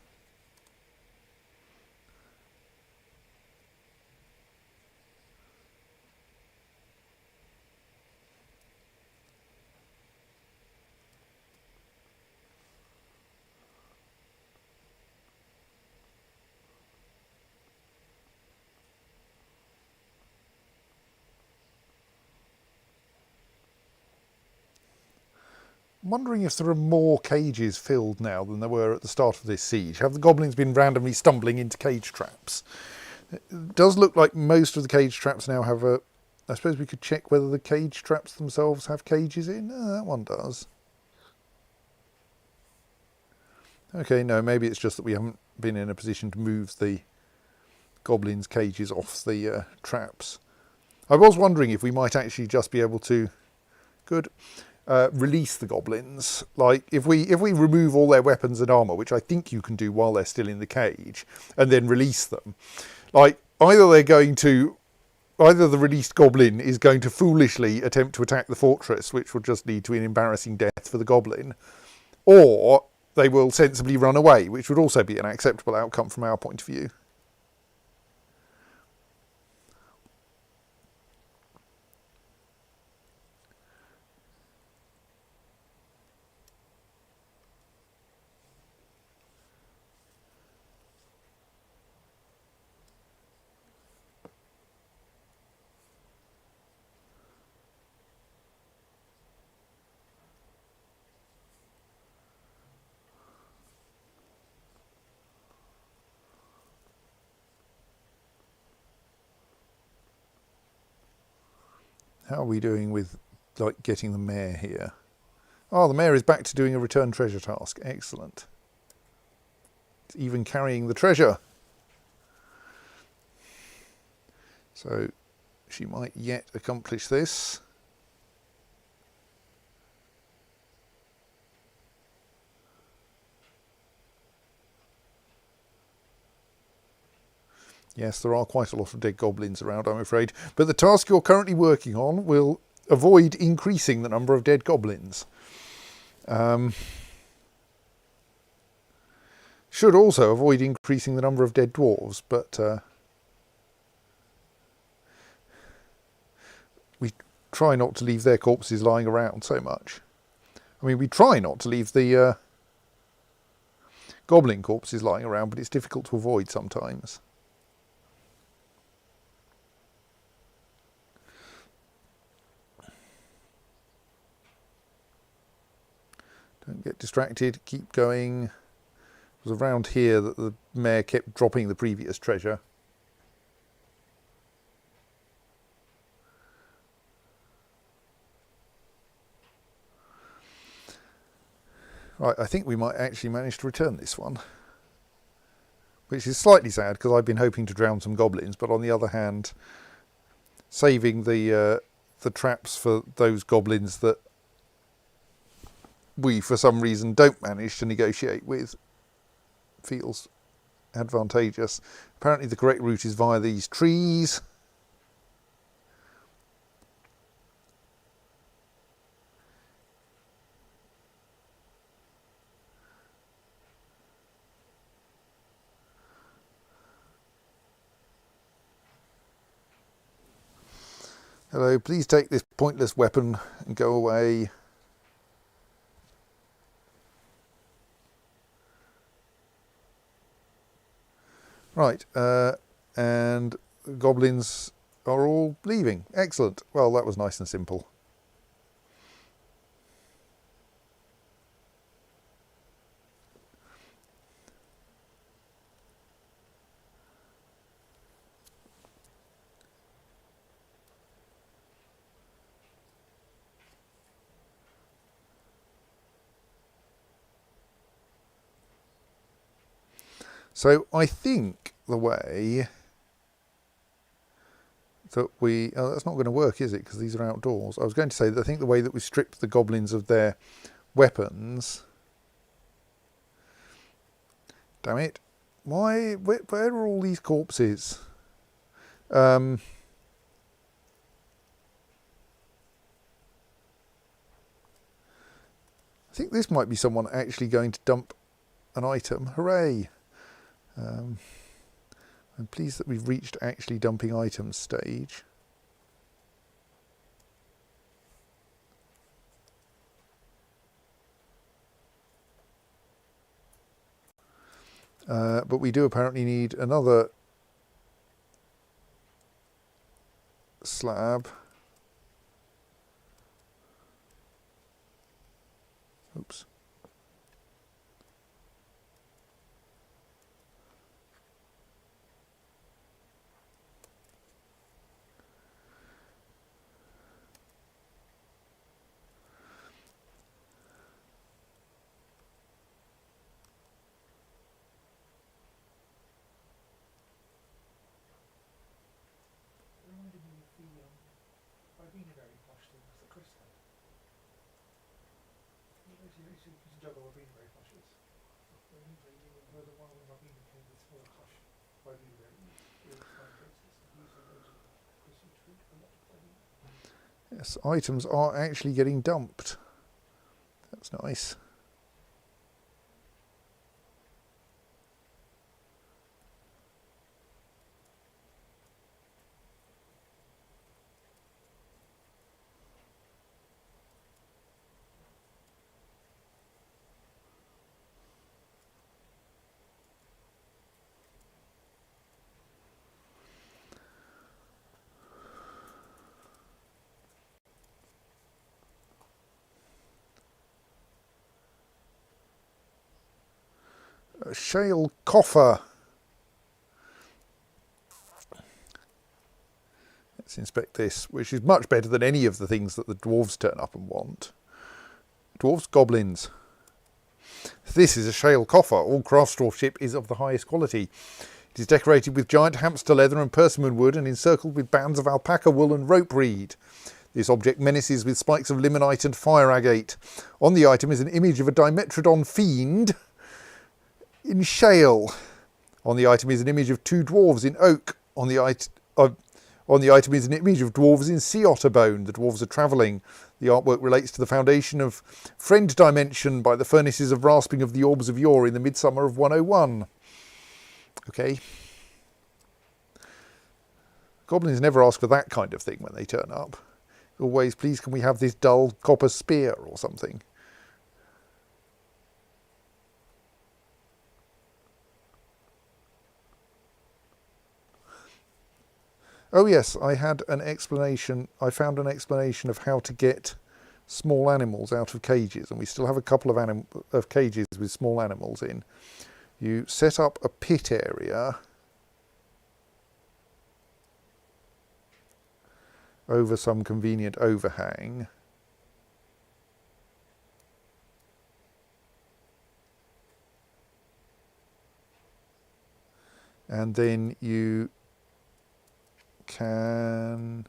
I'm wondering if there are more cages filled now than there were at the start of this siege. Have the goblins been randomly stumbling into cage traps? It does look like most of the cage traps now have a... I suppose we could check whether the cage traps themselves have cages in. That one does. Okay, no, maybe it's just that we haven't been in a position to move the goblins' cages off the traps. I was wondering if we might actually just be able to... Good. Release the goblins. Like if we remove all their weapons and armor, which I think you can do while they're still in the cage, and then release them, like either the released goblin is going to foolishly attempt to attack the fortress, which will just lead to an embarrassing death for the goblin, or they will sensibly run away, which would also be an acceptable outcome from our point of view. How are we doing with like getting the mayor here? Oh, the mayor is back to doing a return treasure task. Excellent. It's even carrying the treasure. So she might yet accomplish this. Yes, there are quite a lot of dead goblins around, I'm afraid. But the task you're currently working on will avoid increasing the number of dead goblins. Should also avoid increasing the number of dead dwarves, but we try not to leave their corpses lying around so much. I mean, we try not to leave the goblin corpses lying around, but it's difficult to avoid sometimes. Don't get distracted, keep going. It was around here that the mayor kept dropping the previous treasure. Right, I think we might actually manage to return this one. Which is slightly sad because I've been hoping to drown some goblins, but on the other hand, saving the traps for those goblins that we, for some reason, don't manage to negotiate with feels advantageous. Apparently the correct route is via these trees. Hello, please take this pointless weapon and go away. Right, and the goblins are all leaving. Excellent. Well, that was nice and simple. So I think the way that we... Oh, that's not going to work, is it? Because these are outdoors. I was going to say that I think the way that we stripped the goblins of their weapons... Damn it. Why? Where are all these corpses? I think this might be someone actually going to dump an item. Hooray! I'm pleased that we've reached actually dumping items stage. But we do apparently need another slab. Oops. Reminded me of the Ribena plush things that Chris had. He used to juggle Ribena plushes. Where the one with Ribena came with small plush Ribena berries, really fine cases. He used to those Chris used to drink a lot of Ribena. Yes, items are actually getting dumped. That's nice. A shale coffer. Let's inspect this, which is much better than any of the things that the dwarves turn up and want. Dwarves, goblins. This is a shale coffer. All craftsmanship is of the highest quality. It is decorated with giant hamster leather and persimmon wood and encircled with bands of alpaca wool and rope reed. This object menaces with spikes of limonite and fire agate. On the item is an image of a Dimetrodon fiend in shale. On the item is an image of two dwarves in oak. On the item is an image of dwarves in sea otter bone. The dwarves are travelling. The artwork relates to the foundation of Friend Dimension by the furnaces of rasping of the orbs of yore in the midsummer of 101. Okay. Goblins never ask for that kind of thing when they turn up. Always, please can we have this dull copper spear or something? Oh yes, I had an explanation. I found an explanation of how to get small animals out of cages, and we still have a couple of cages with small animals in. You set up a pit area over some convenient overhang. And then you can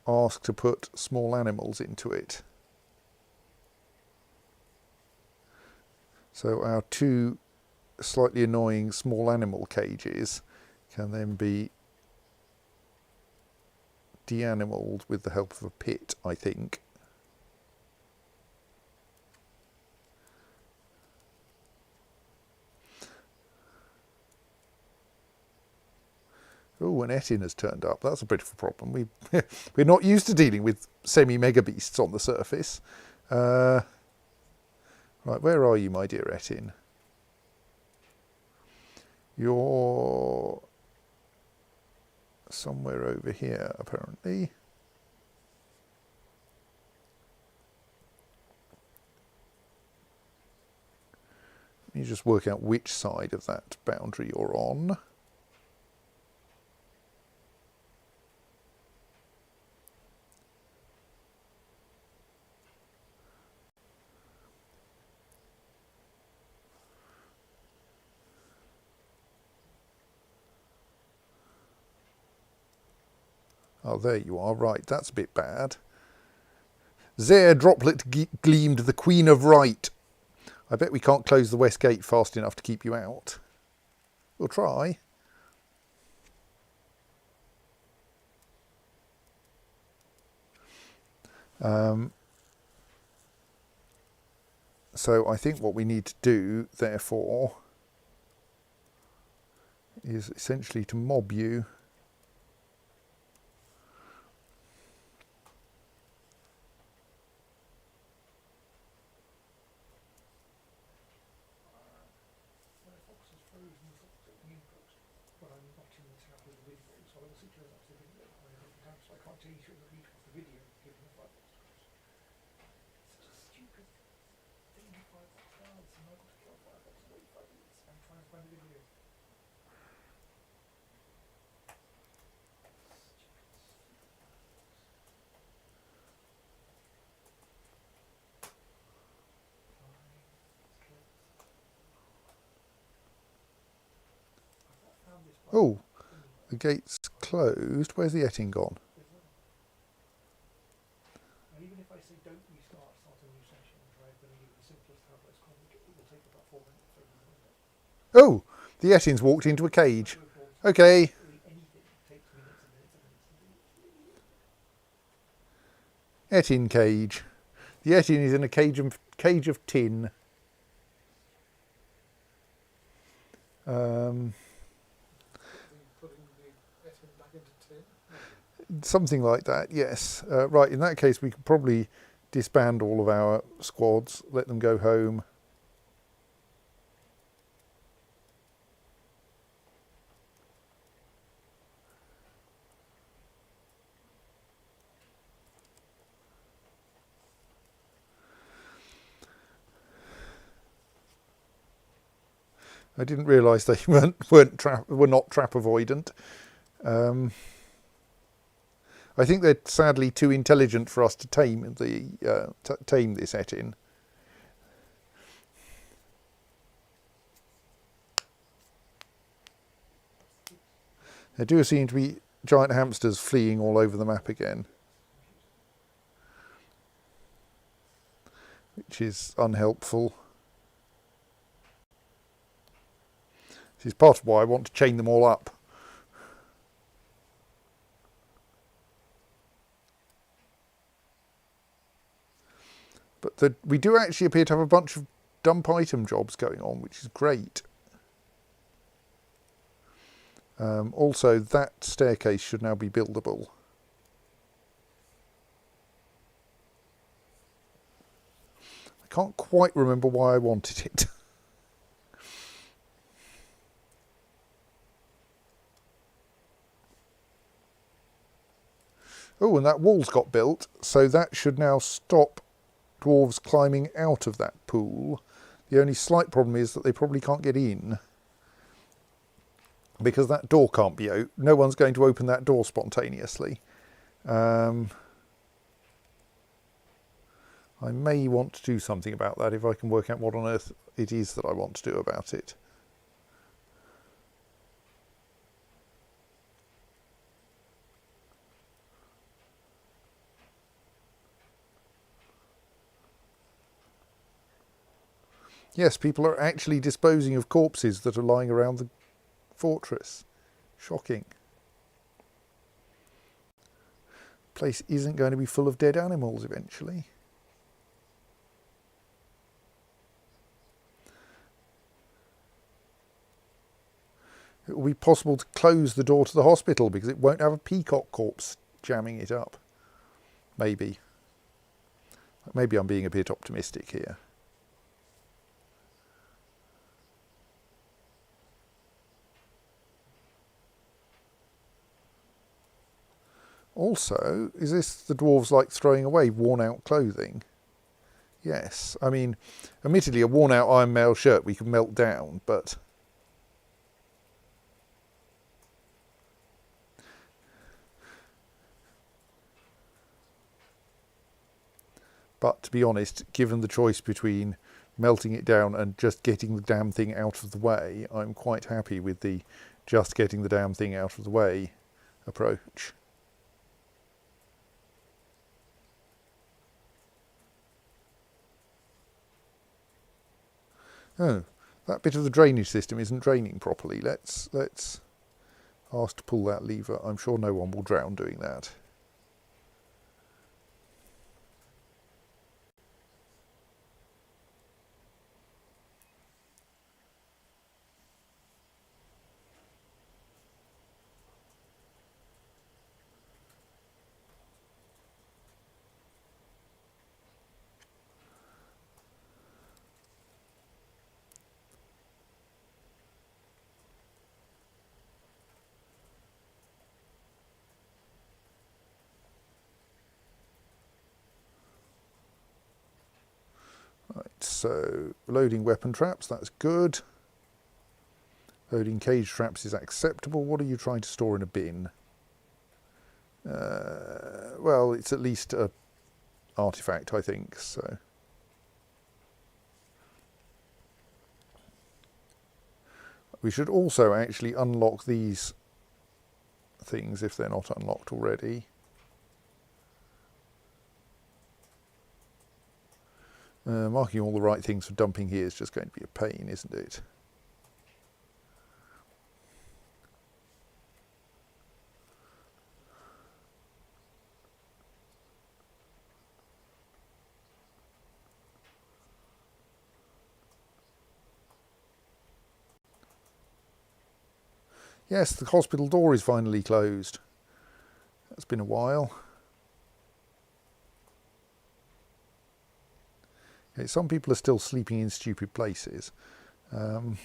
ask to put small animals into it. So our two slightly annoying small animal cages can then be de-animaled with the help of a pit, I think. Oh, an Etin has turned up. That's a bit of a problem. We're not used to dealing with semi-mega beasts on the surface. Right, where are you, my dear Etin? You're somewhere over here, apparently. You just work out which side of that boundary you're on. Oh, there you are. Right, that's a bit bad. There droplet gleamed the Queen of Right. I bet we can't close the west gate fast enough to keep you out. We'll try. So I think what we need to do, therefore, is essentially to mob you. Firefox has frozen the new post, but I'm not in the tab with the video, so I will see turn up the video on a different tab, so I can't change it the read off the video given the Firefox closed. Such a stupid thing Firefox does, and I've got to kill Firefox and wait 5 minutes and try and find the video. Oh, the gate's closed. Where's the Etting gone? Even if I say don't restart, start a new session and try filling in the simplest tab less complicated, it will take about 4 minutes to open the window. Oh, the Etting's walked into a cage. Okay. Anything takes minutes and minutes and minutes to do. Etting cage. The Etting is in a cage of tin. Putting the Etting back into tin. Something like that, yes. Right, in that case we could probably disband all of our squads, let them go home. I didn't realise they were not trap avoidant. I think they're sadly too intelligent for us to tame tame this Etting. There do seem to be giant hamsters fleeing all over the map again, which is unhelpful. This is part of why I want to chain them all up. But we do actually appear to have a bunch of dump item jobs going on, which is great. Also, that staircase should now be buildable. I can't quite remember why I wanted it. Oh, and that wall's got built, so that should now stop dwarves climbing out of that pool. The only slight problem is that they probably can't get in, because that door can't be opened. No one's going to open that door spontaneously. I may want to do something about that if I can work out what on earth it is that I want to do about it. Yes, people are actually disposing of corpses that are lying around the fortress. Shocking. The place isn't going to be full of dead animals eventually. It will be possible to close the door to the hospital because it won't have a peacock corpse jamming it up. Maybe. Maybe I'm being a bit optimistic here. Also, is this the dwarves like throwing away worn out clothing? Yes, I mean, admittedly a worn out iron mail shirt we can melt down, but to be honest, given the choice between melting it down and just getting the damn thing out of the way, I'm quite happy with the just getting the damn thing out of the way approach. Oh, that bit of the drainage system isn't draining properly. Let's ask to pull that lever. I'm sure no one will drown doing that. Right, so loading weapon traps, that's good. Loading cage traps is acceptable. What are you trying to store in a bin? Well, it's at least a artifact, I think, so. We should also actually unlock these things if they're not unlocked already. Marking all the right things for dumping here is just going to be a pain, isn't it? Yes, the hospital door is finally closed. That's been a while. Okay, some people are still sleeping in stupid places. But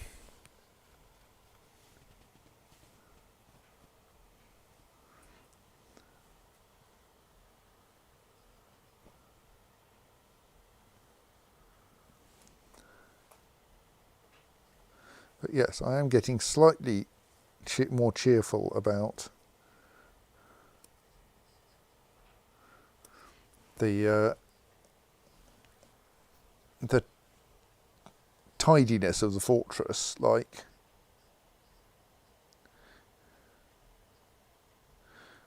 yes, I am getting slightly more cheerful about the tidiness of the fortress. Like,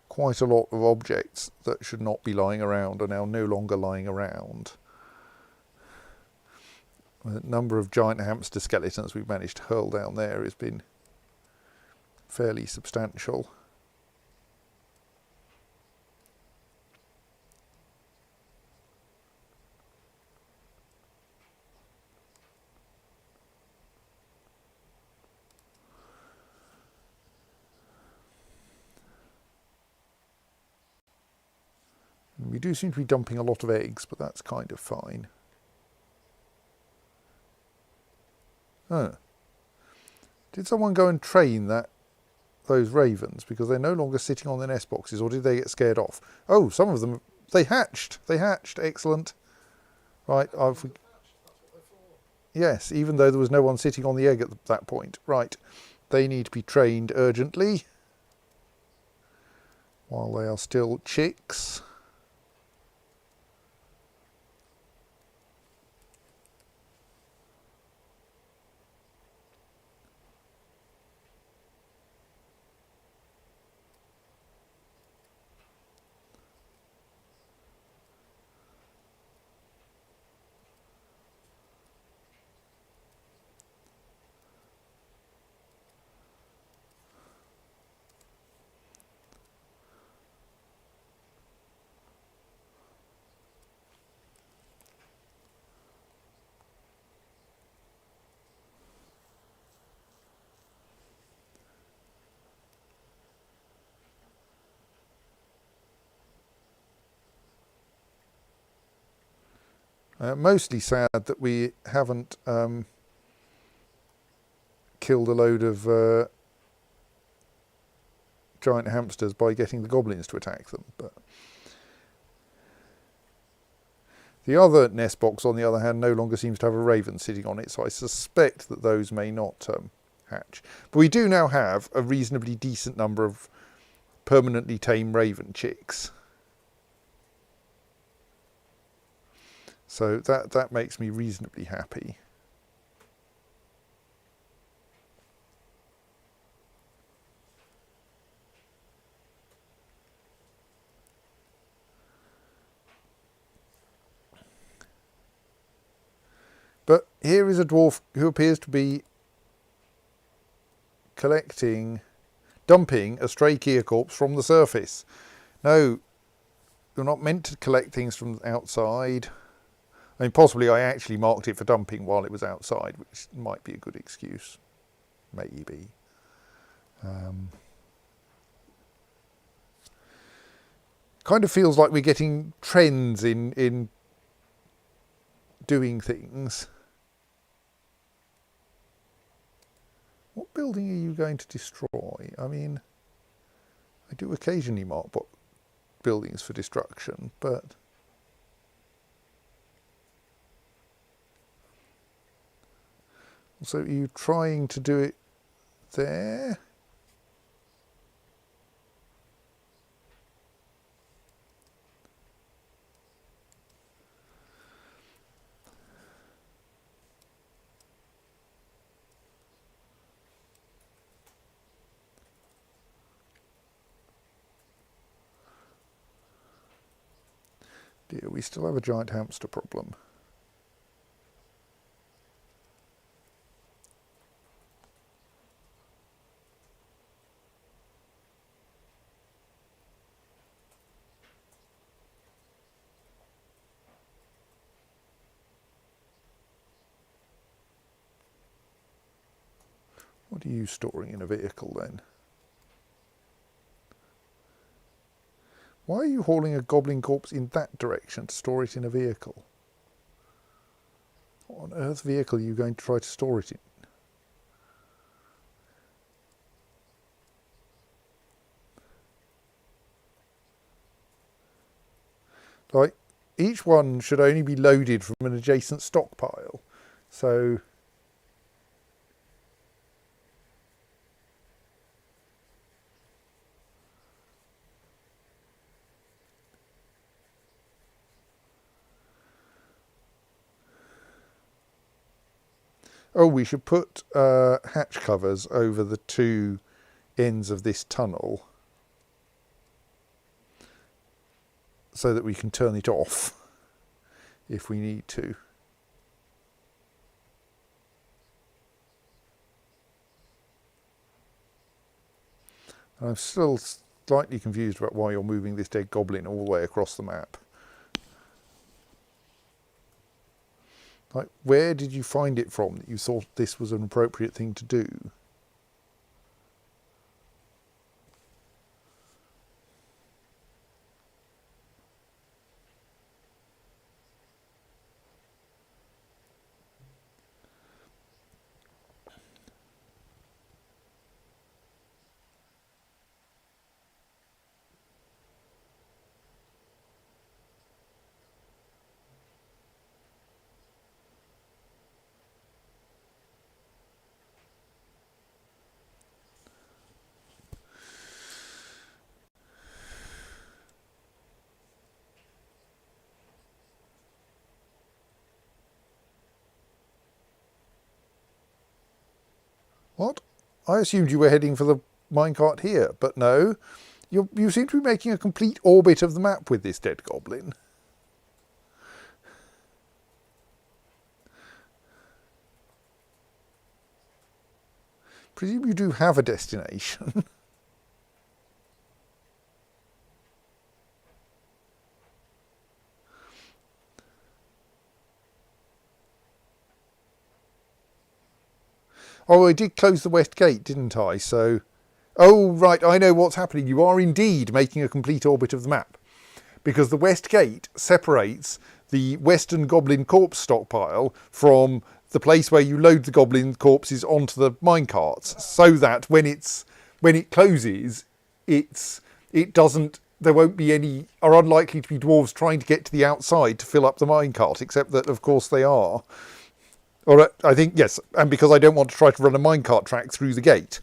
quite a lot of objects that should not be lying around are now no longer lying around. The number of giant hamster skeletons we've managed to hurl down there has been fairly substantial. We do seem to be dumping a lot of eggs, but that's kind of fine. Oh. Did someone go and train those ravens because they're no longer sitting on their nest boxes, or did they get scared off? Oh, some of them, they hatched. They hatched. Excellent. Right, yes, even though there was no one sitting on the egg at that point. Right, they need to be trained urgently while they are still chicks. Mostly sad that we haven't killed a load of giant hamsters by getting the goblins to attack them. But the other nest box, on the other hand, no longer seems to have a raven sitting on it, so I suspect that those may not hatch. But we do now have a reasonably decent number of permanently tame raven chicks. So that makes me reasonably happy. But here is a dwarf who appears to be dumping a stray Kia corpse from the surface. No, you're not meant to collect things from outside. I mean, possibly I actually marked it for dumping while it was outside, which might be a good excuse. Maybe. Kind of feels like we're getting trends in doing things. What building are you going to destroy? I mean, I do occasionally mark buildings for destruction, but so are you trying to do it there? Dear, we still have a giant hamster problem. What are you storing in a vehicle then? Why are you hauling a goblin corpse in that direction to store it in a vehicle? What on earth vehicle are you going to try to store it in? Like, each one should only be loaded from an adjacent stockpile. So oh, we should put hatch covers over the two ends of this tunnel so that we can turn it off if we need to. And I'm still slightly confused about why you're moving this dead goblin all the way across the map. Like, where did you find it from that you thought this was an appropriate thing to do? What? I assumed you were heading for the minecart here, but no. You seem to be making a complete orbit of the map with this dead goblin. Presume you do have a destination. Oh, I did close the west gate, didn't I? So, oh, right, I know what's happening. You are indeed making a complete orbit of the map. Because the west gate separates the western goblin corpse stockpile from the place where you load the goblin corpses onto the minecarts, so that when it closes, it doesn't. There won't be any. Are unlikely to be dwarves trying to get to the outside to fill up the minecart, except that of course they are. Or I think yes, and because I don't want to try to run a minecart track through the gate.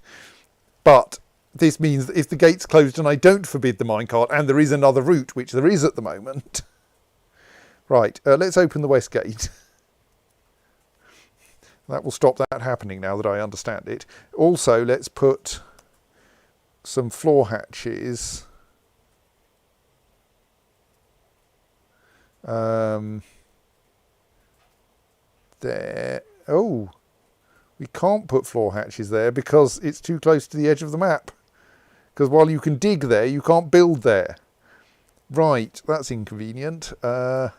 But this means that if the gate's closed and I don't forbid the minecart, and there is another route, which there is at the moment. Right, let's open the west gate. That will stop that happening now that I understand it. Also, let's put some floor hatches. There. Oh, we can't put floor hatches there because it's too close to the edge of the map. Because while you can dig there, you can't build there. Right, that's inconvenient. Oh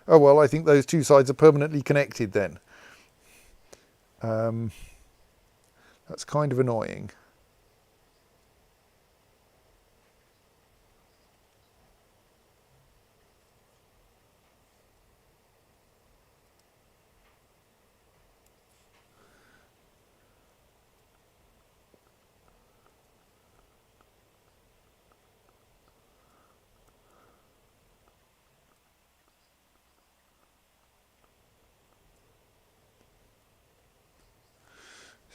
well, I think those two sides are permanently connected then. That's kind of annoying.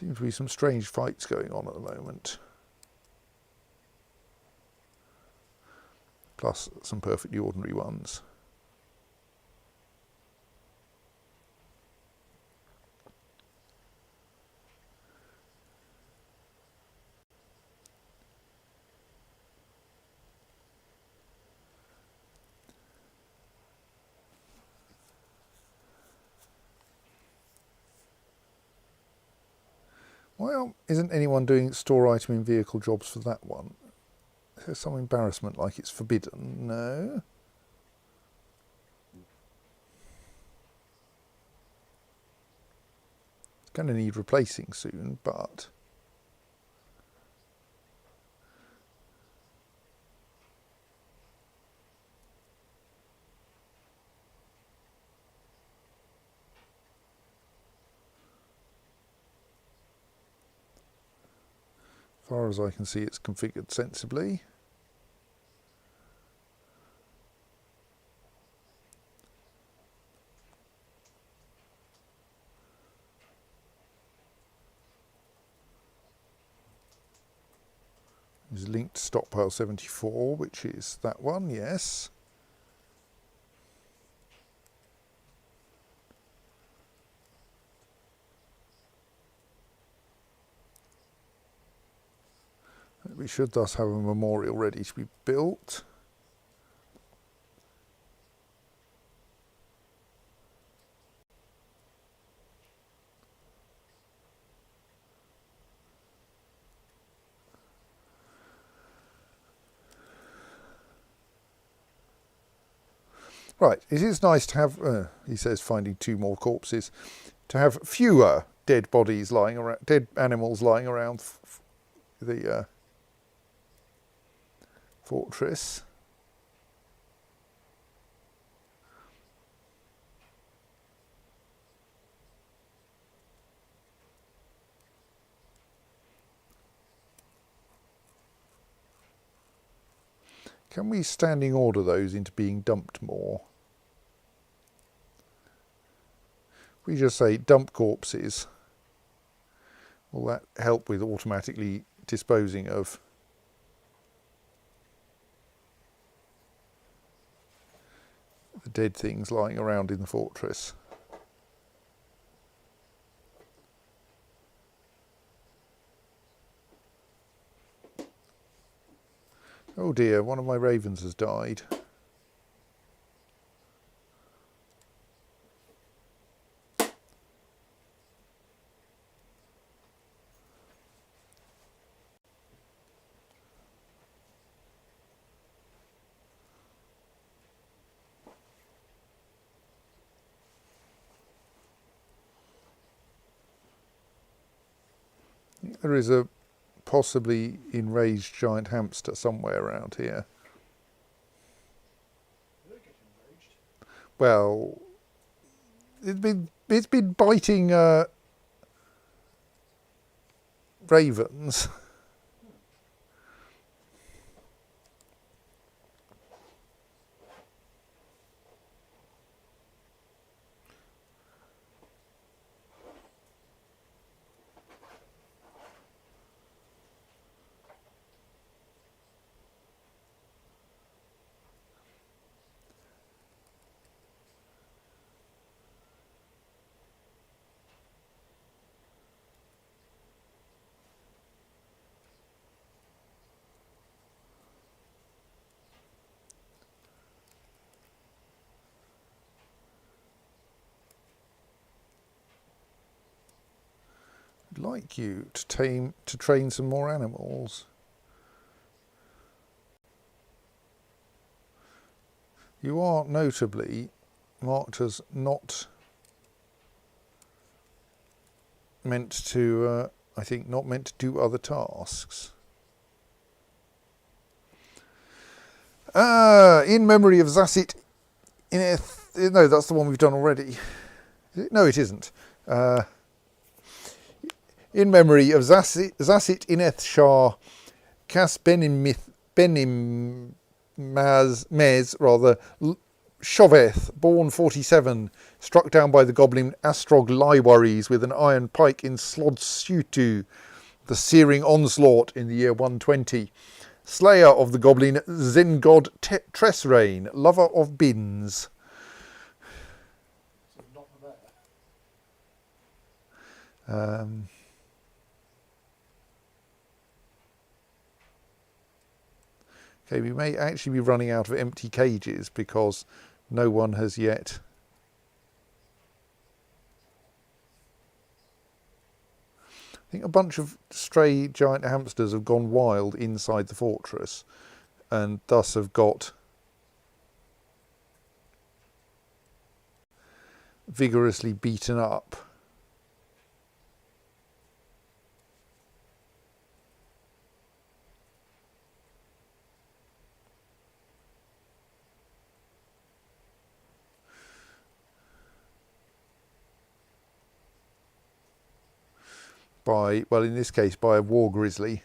Seems to be some strange fights going on at the moment. Plus some perfectly ordinary ones. Well, isn't anyone doing store item in vehicle jobs for that one? There's some embarrassment like it's forbidden. No. It's going to need replacing soon, but... as far as I can see, it's configured sensibly. Is linked to stockpile 74, which is that one, yes. We should thus have a memorial ready to be built. Right, it is nice to have, he says, finding 2 more corpses, to have fewer dead bodies lying around, dead animals lying around the fortress. Can we standing order those into being dumped more? We just say dump corpses. Will that help with automatically disposing of the dead things lying around in the fortress? Oh dear, one of my ravens has died. There is a possibly enraged giant hamster somewhere around here. Well, it's been biting ravens. I'd like you to train some more animals. You are notably marked as not meant to, I think, not meant to do other tasks. In memory of Zassit Ineth. No, that's the one we've done already. No, it isn't. In memory of Zassit Ineth Shah Kas Benim Mez, rather, Shoveth, born 47, struck down by the goblin Astrog Laiwaris with an iron pike in Slodsutu, the searing onslaught in the year 120. Slayer of the goblin Zengod Tresrain, lover of bins. So not there. Okay, we may actually be running out of empty cages because no one has yet. I think a bunch of stray giant hamsters have gone wild inside the fortress and thus have got vigorously beaten up. By, well, in this case, by a war grizzly.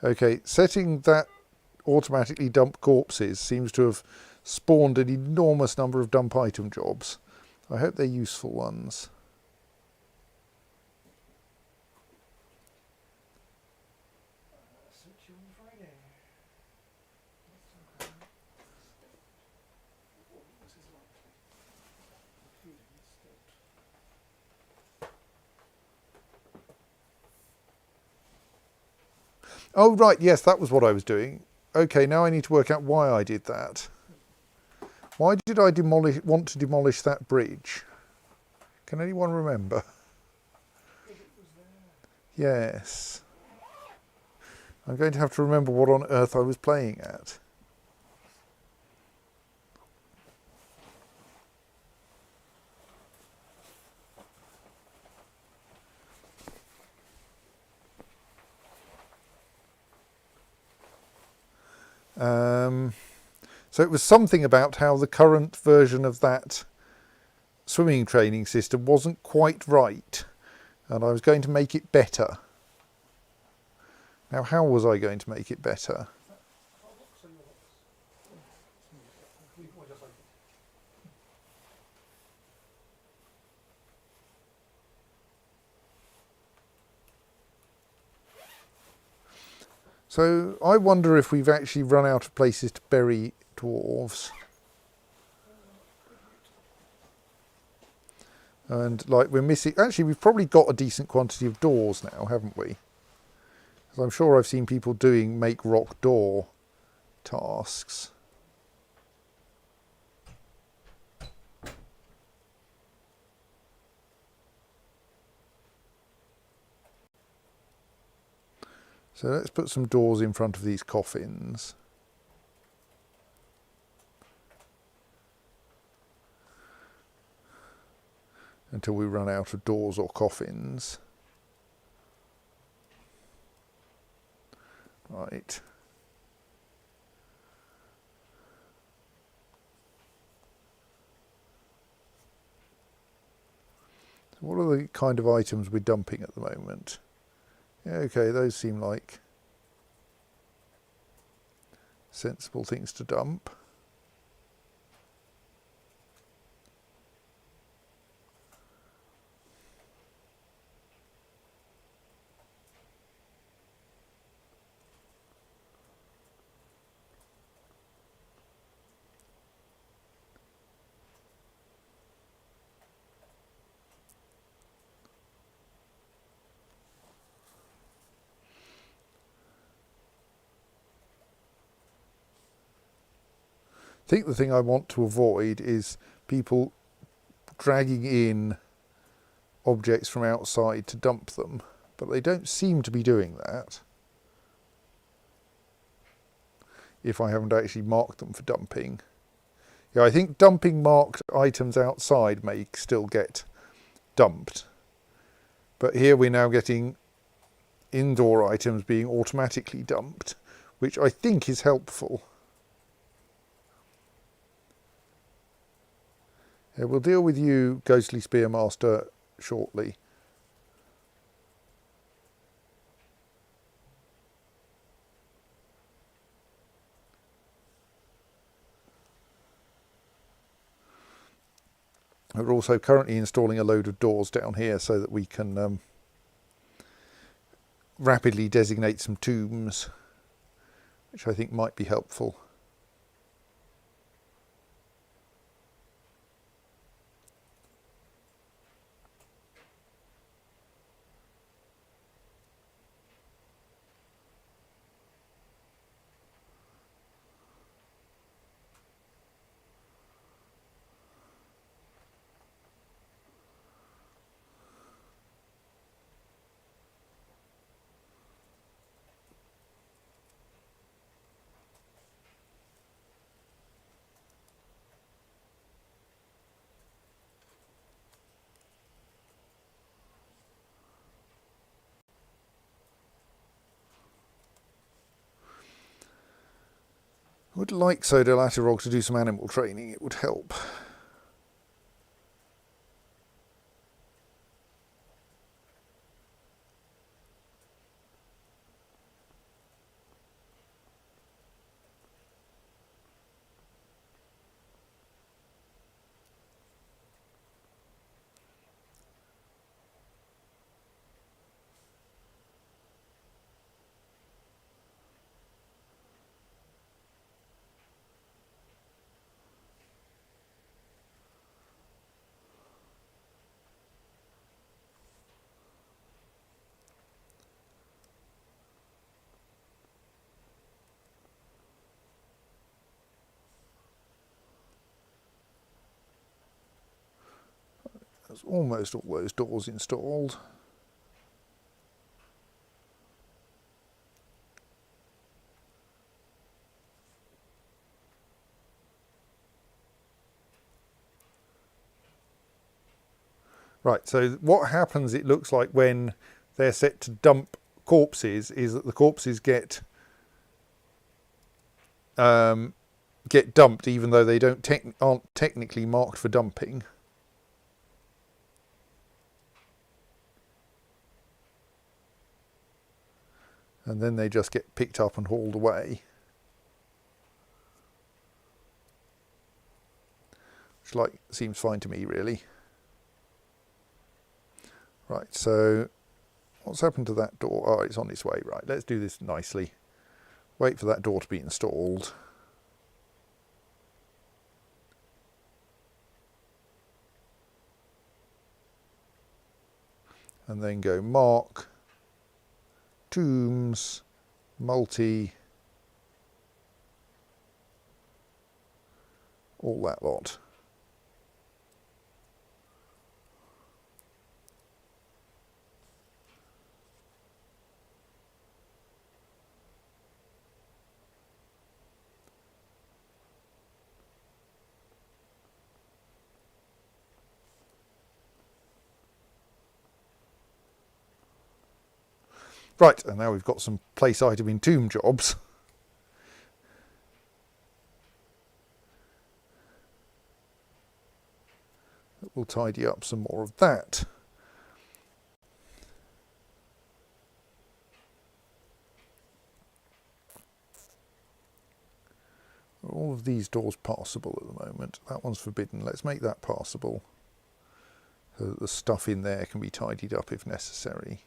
Okay, setting that automatically dump corpses seems to have spawned an enormous number of dump item jobs. I hope they're useful ones. Switch you on Friday. This is like feeling stopped. Oh, right, yes, that was what I was doing. Okay, now I need to work out why I did that. Why did I want to demolish that bridge? Can anyone remember? Because it was there. Yes. I'm going to have to remember what on earth I was playing at. So it was something about how the current version of that swimming training system wasn't quite right, and I was going to make it better. Now, how was I going to make it better? So I wonder if we've actually run out of places to bury dwarves. And like we're missing, actually we've probably got a decent quantity of doors now, haven't we? Because I'm sure I've seen people doing make rock door tasks. So let's put some doors in front of these coffins. Until we run out of doors or coffins. Right. So what are the kind of items we're dumping at the moment? Yeah, okay, those seem like sensible things to dump. think the thing I want to avoid is people dragging in objects from outside to dump them, but they don't seem to be doing that if I haven't actually marked them for dumping. Yeah, I think dumping marked items outside may still get dumped, but here we're now getting indoor items being automatically dumped, which I think is helpful. Yeah, we'll deal with you, Ghostly Spearmaster, shortly. We're also currently installing a load of doors down here so that we can rapidly designate some tombs, which I think might be helpful. I would like Soda Latirog to do some animal training, it would help. There's almost all those doors installed. Right, so what happens, it looks like, when they're set to dump corpses is that the corpses get dumped even though they aren't technically marked for dumping. And then they just get picked up and hauled away. Which seems fine to me, really. Right, so what's happened to that door? Oh, it's on its way. Right, let's do this nicely. Wait for that door to be installed. And then go mark, tombs, multi, all that lot. Right, and now we've got some place item in tomb jobs. We'll tidy up some more of that. Are all of these doors passable at the moment? That one's forbidden. Let's make that passable so that the stuff in there can be tidied up if necessary.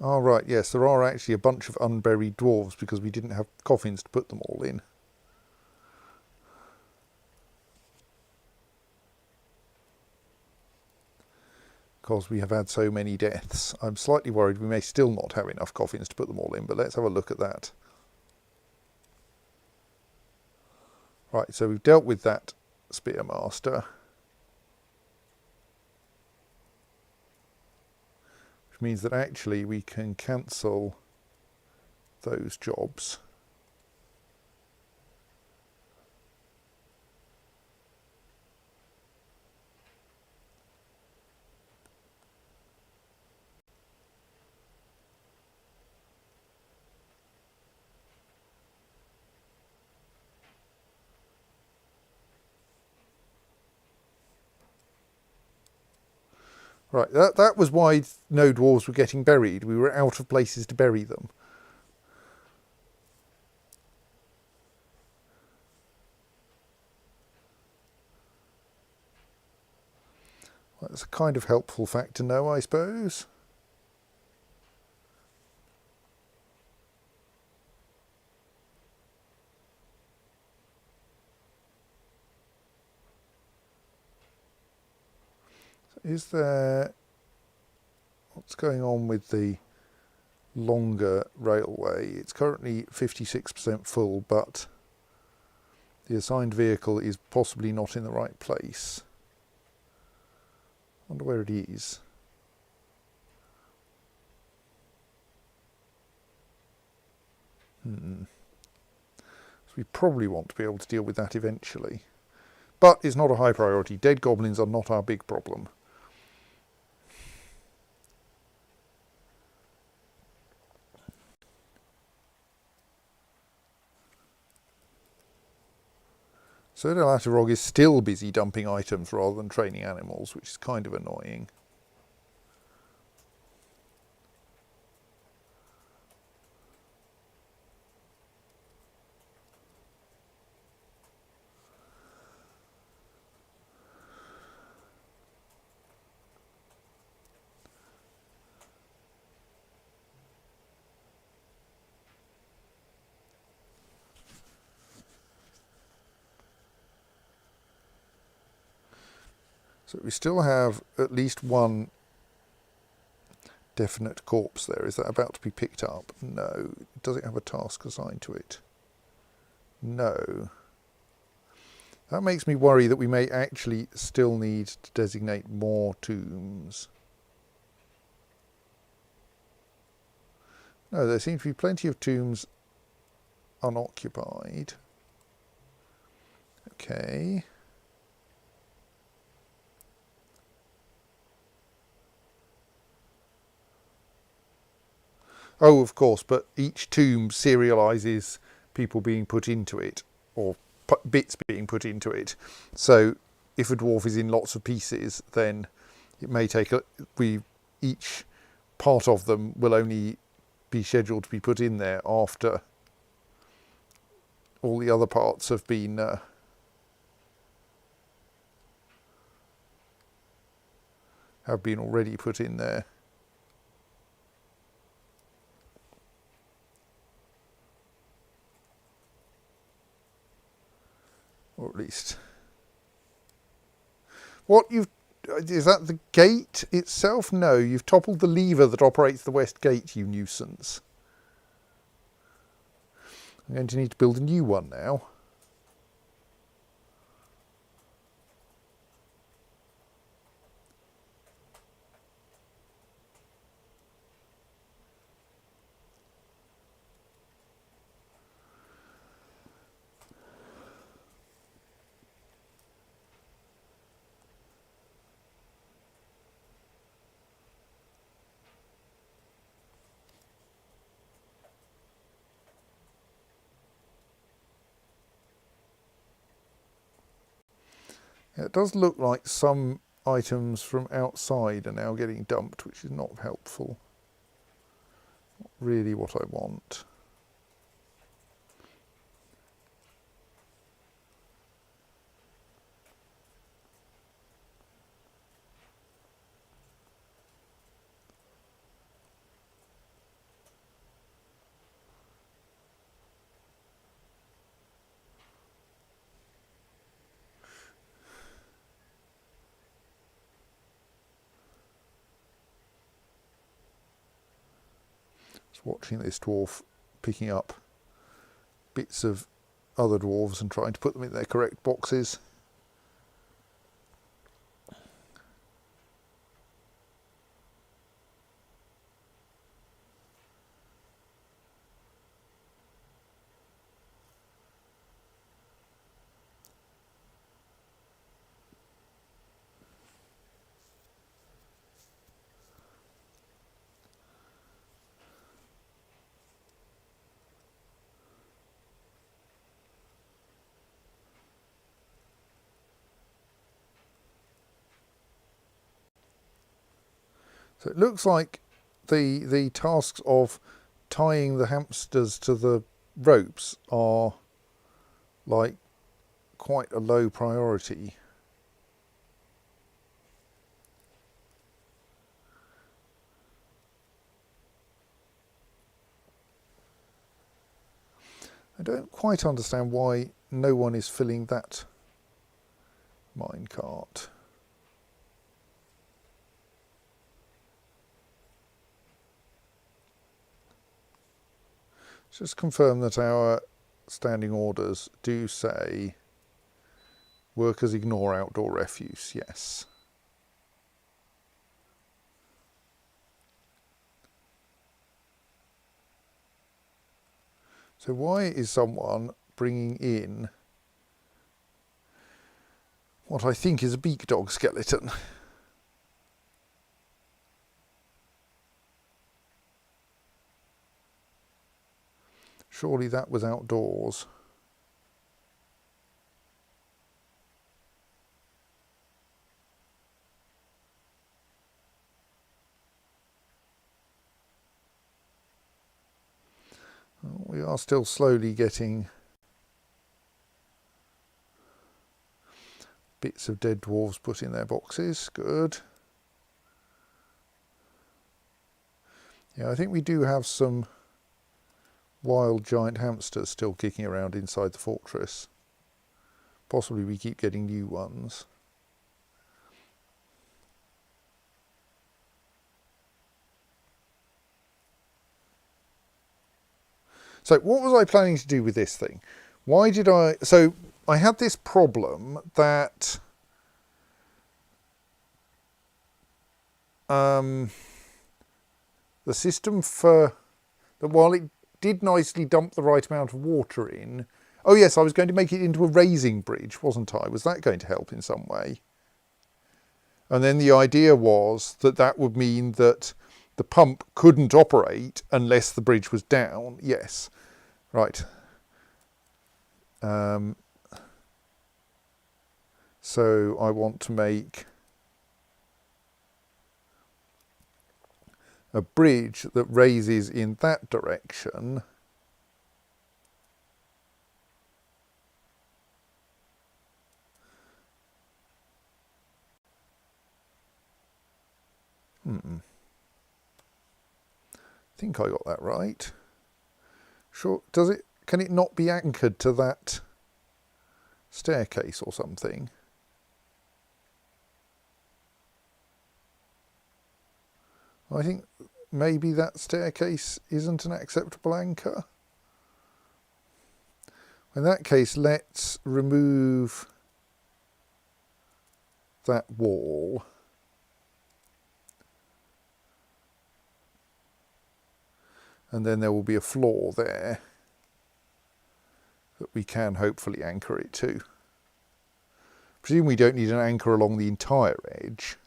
Oh, right, yes, there are actually a bunch of unburied dwarves because we didn't have coffins to put them all in. Because we have had so many deaths. I'm slightly worried we may still not have enough coffins to put them all in, but let's have a look at that. Right, so we've dealt with that Spearmaster. Which means that actually we can cancel those jobs. Right, that was why no dwarves were getting buried. We were out of places to bury them. That's a kind of helpful fact to know, I suppose. Is there... What's going on with the longer railway? It's currently 56% full, but the assigned vehicle is possibly not in the right place. I wonder where it is. So we probably want to be able to deal with that eventually. But it's not a high priority. Dead goblins are not our big problem. So Latterog is still busy dumping items rather than training animals, which is kind of annoying. So we still have at least one definite corpse there. Is that about to be picked up? No. Does it have a task assigned to it? No. That makes me worry that we may actually still need to designate more tombs. No, there seem to be plenty of tombs unoccupied. Okay. Oh, of course, but each tomb serialises people being put into it, or bits being put into it. So if a dwarf is in lots of pieces, then it may take each part of them will only be scheduled to be put in there after all the other parts have been already put in there. Or at least. Is that the gate itself? No, you've toppled the lever that operates the west gate, you nuisance. I'm going to need to build a new one now. It does look like some items from outside are now getting dumped, which is not helpful. Not really what I want. Just watching this dwarf picking up bits of other dwarves and trying to put them in their correct boxes. So it looks like the tasks of tying the hamsters to the ropes are like quite a low priority. I don't quite understand why no one is filling that minecart. Just confirm that our standing orders do say workers ignore outdoor refuse. Yes. So why is someone bringing in what I think is a beak dog skeleton? Surely that was outdoors. We are still slowly getting bits of dead dwarves put in their boxes. Good. Yeah, I think we do have some wild giant hamsters still kicking around inside the fortress. Possibly we keep getting new ones. So what was I planning to do with this thing? Why did I... So I had this problem that the system for... that while it did nicely dump the right amount of water in... Oh yes, I was going to make it into a raising bridge, wasn't I? Was that going to help in some way? And then the idea was that that would mean that the pump couldn't operate unless the bridge was down. Yes. Right. So I want to make a bridge that raises in that direction. I think I got that right. Sure. Does it? Can it not be anchored to that staircase or something? I think maybe that staircase isn't an acceptable anchor. In that case, let's remove that wall. And then there will be a floor there that we can hopefully anchor it to. Presume we don't need an anchor along the entire edge.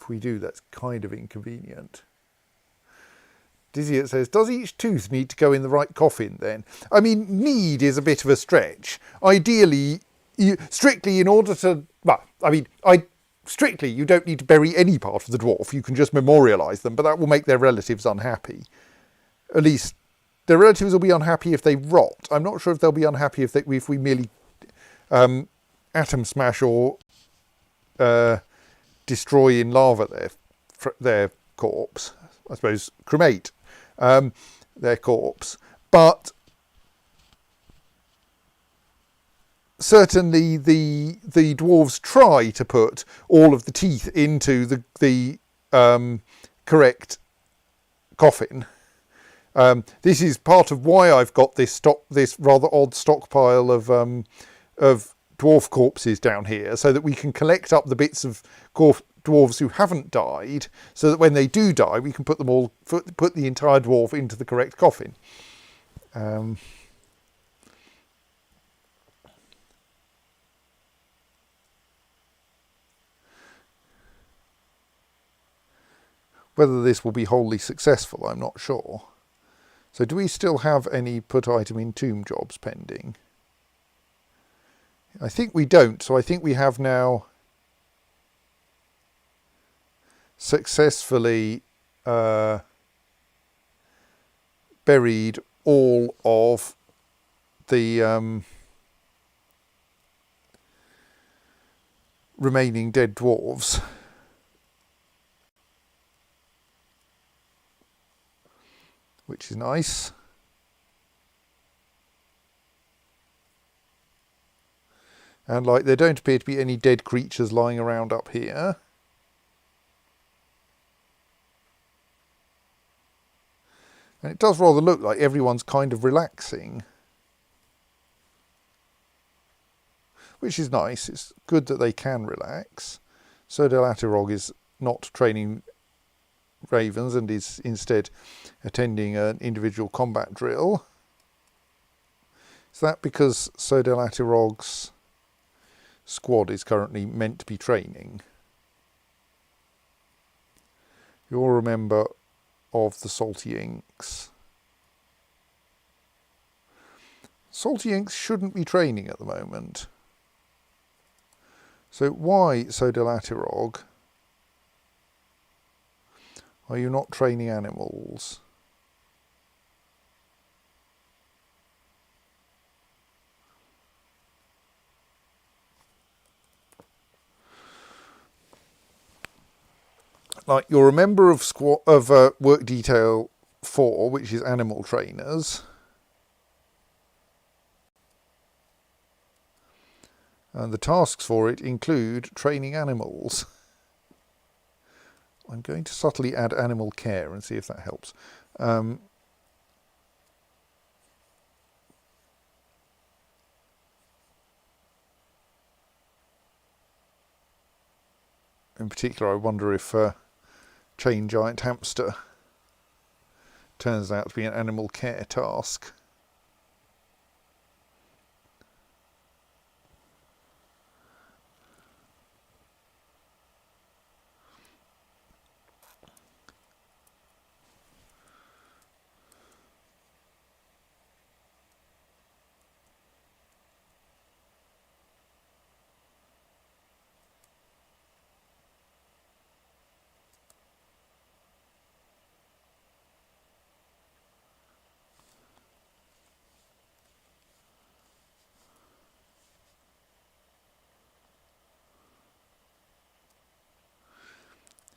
If we do, that's kind of inconvenient. Dizzy says, does each tooth need to go in the right coffin then? I mean, need is a bit of a stretch. Ideally, strictly in order to... Well, I mean, strictly, you don't need to bury any part of the dwarf. You can just memorialise them, but that will make their relatives unhappy. At least, their relatives will be unhappy if they rot. I'm not sure if they'll be unhappy if we merely atom smash or destroy in lava their corpse. I suppose cremate their corpse. But certainly the dwarves try to put all of the teeth into the correct coffin. This is part of why I've got this rather odd stockpile of dwarf corpses down here, so that we can collect up the bits of dwarves who haven't died, so that when they do die, we can put the entire dwarf into the correct coffin. Whether this will be wholly successful, I'm not sure. So do we still have any put item in tomb jobs pending? I think we don't, so I think we have now successfully buried all of the remaining dead dwarves. Which is nice. And like, there don't appear to be any dead creatures lying around up here. And it does rather look like everyone's kind of relaxing. Which is nice. It's good that they can relax. Sodel Atirog is not training ravens and is instead attending an individual combat drill. Is that because Sodel Atirog's squad is currently meant to be training? You're a member of the Salty Inks. Salty Inks shouldn't be training at the moment. So why, Sodel Atirog, are you not training animals? Like, you're a member of work detail 4, which is animal trainers. And the tasks for it include training animals. I'm going to subtly add animal care and see if that helps. In particular, I wonder if Chain Giant Hamster turns out to be an animal care task.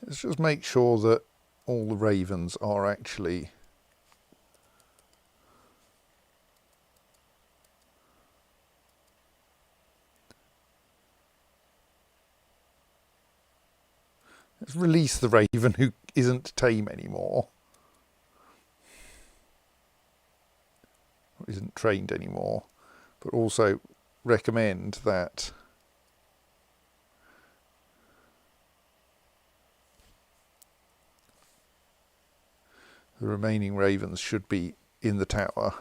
Let's just make sure that all the ravens are actually let's release the raven who isn't tame anymore. Or isn't trained anymore. But also recommend that the remaining ravens should be in the tower.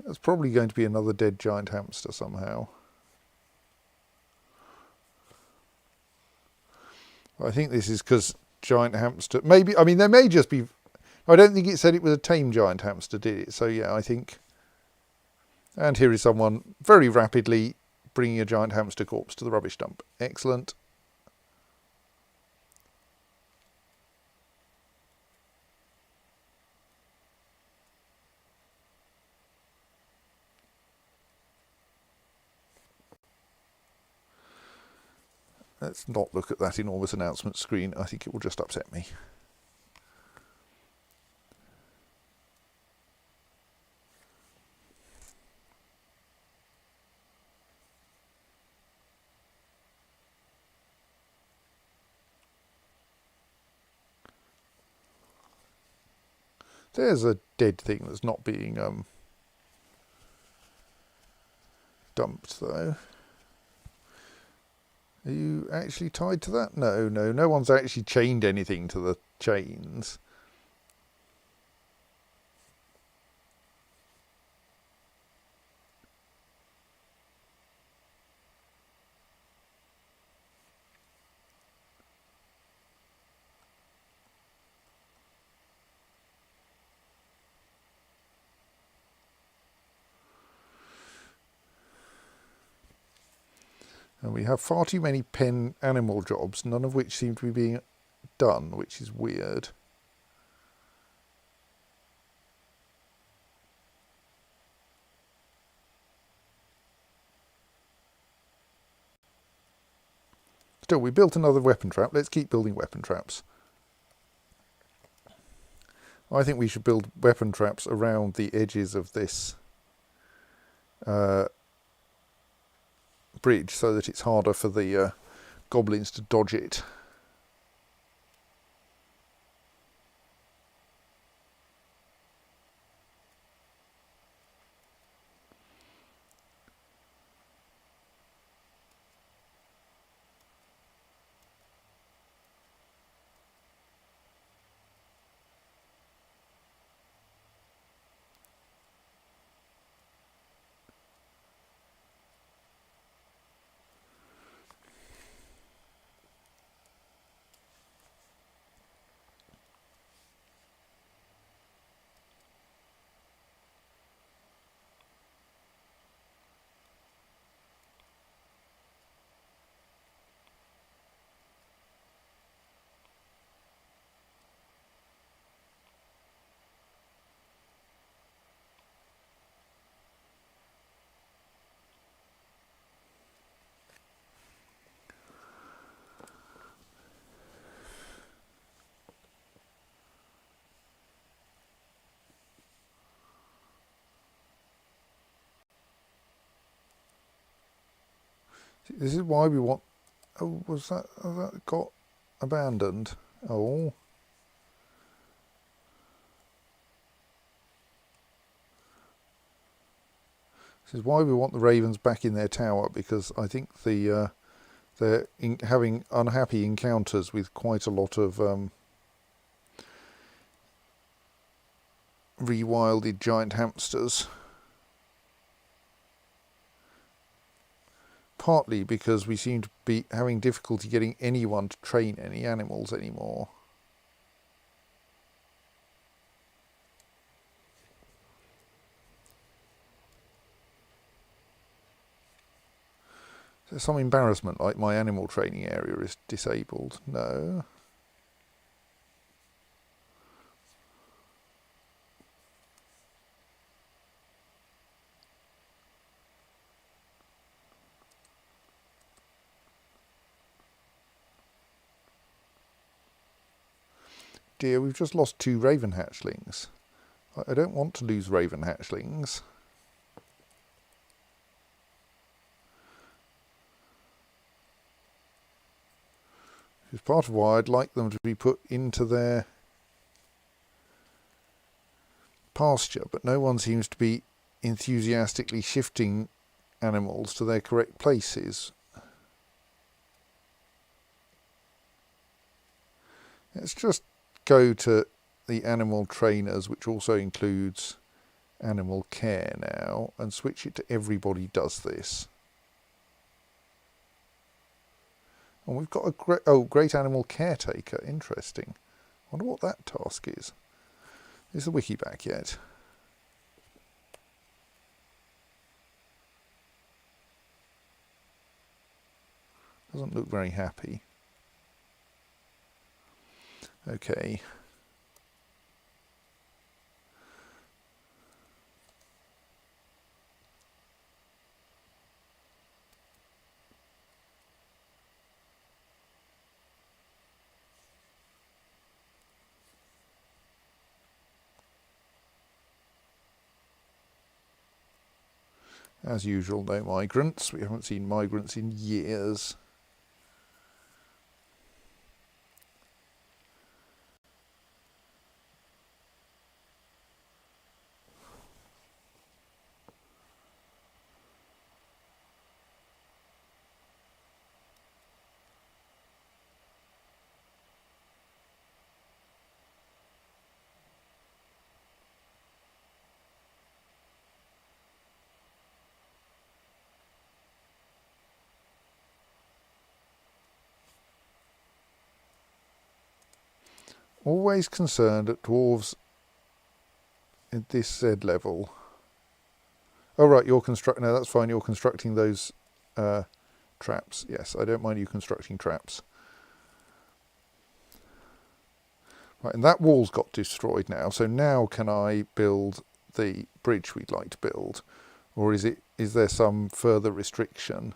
There's probably going to be another dead giant hamster somehow. I think this is because giant hamster, maybe, I mean, there may just be, I don't think it said it was a tame giant hamster, did it? So yeah, I think, and here is someone very rapidly bringing a giant hamster corpse to the rubbish dump. Excellent. Let's not look at that enormous announcement screen. I think it will just upset me. There's a dead thing that's not being dumped, though. Are you actually tied to that? No one's actually chained anything to the chains. And we have far too many pen animal jobs, none of which seem to be being done, which is weird. Still, we built another weapon trap. Let's keep building weapon traps. I think we should build weapon traps around the edges of this bridge so that it's harder for the goblins to dodge it. This is why we want... Oh, has that got abandoned? Oh. This is why we want the ravens back in their tower, because I think they're having unhappy encounters with quite a lot of rewilded giant hamsters. Partly because we seem to be having difficulty getting anyone to train any animals anymore. There's some embarrassment, like my animal training area is disabled. No. Dear, we've just lost 2 raven hatchlings. I don't want to lose raven hatchlings. Which is part of why I'd like them to be put into their pasture, but no one seems to be enthusiastically shifting animals to their correct places. Let's just go to the animal trainers, which also includes animal care now, and switch it to everybody does this. And we've got a great animal caretaker. Interesting. I wonder what that task is. Is the wiki back yet? Doesn't look very happy. Okay. As usual, no migrants. We haven't seen migrants in years. Always concerned at dwarves at this Z level. Oh right, you're constructing. No, that's fine. You're constructing those traps. Yes, I don't mind you constructing traps. Right, and that wall's got destroyed now. So now can I build the bridge we'd like to build, or is there some further restriction?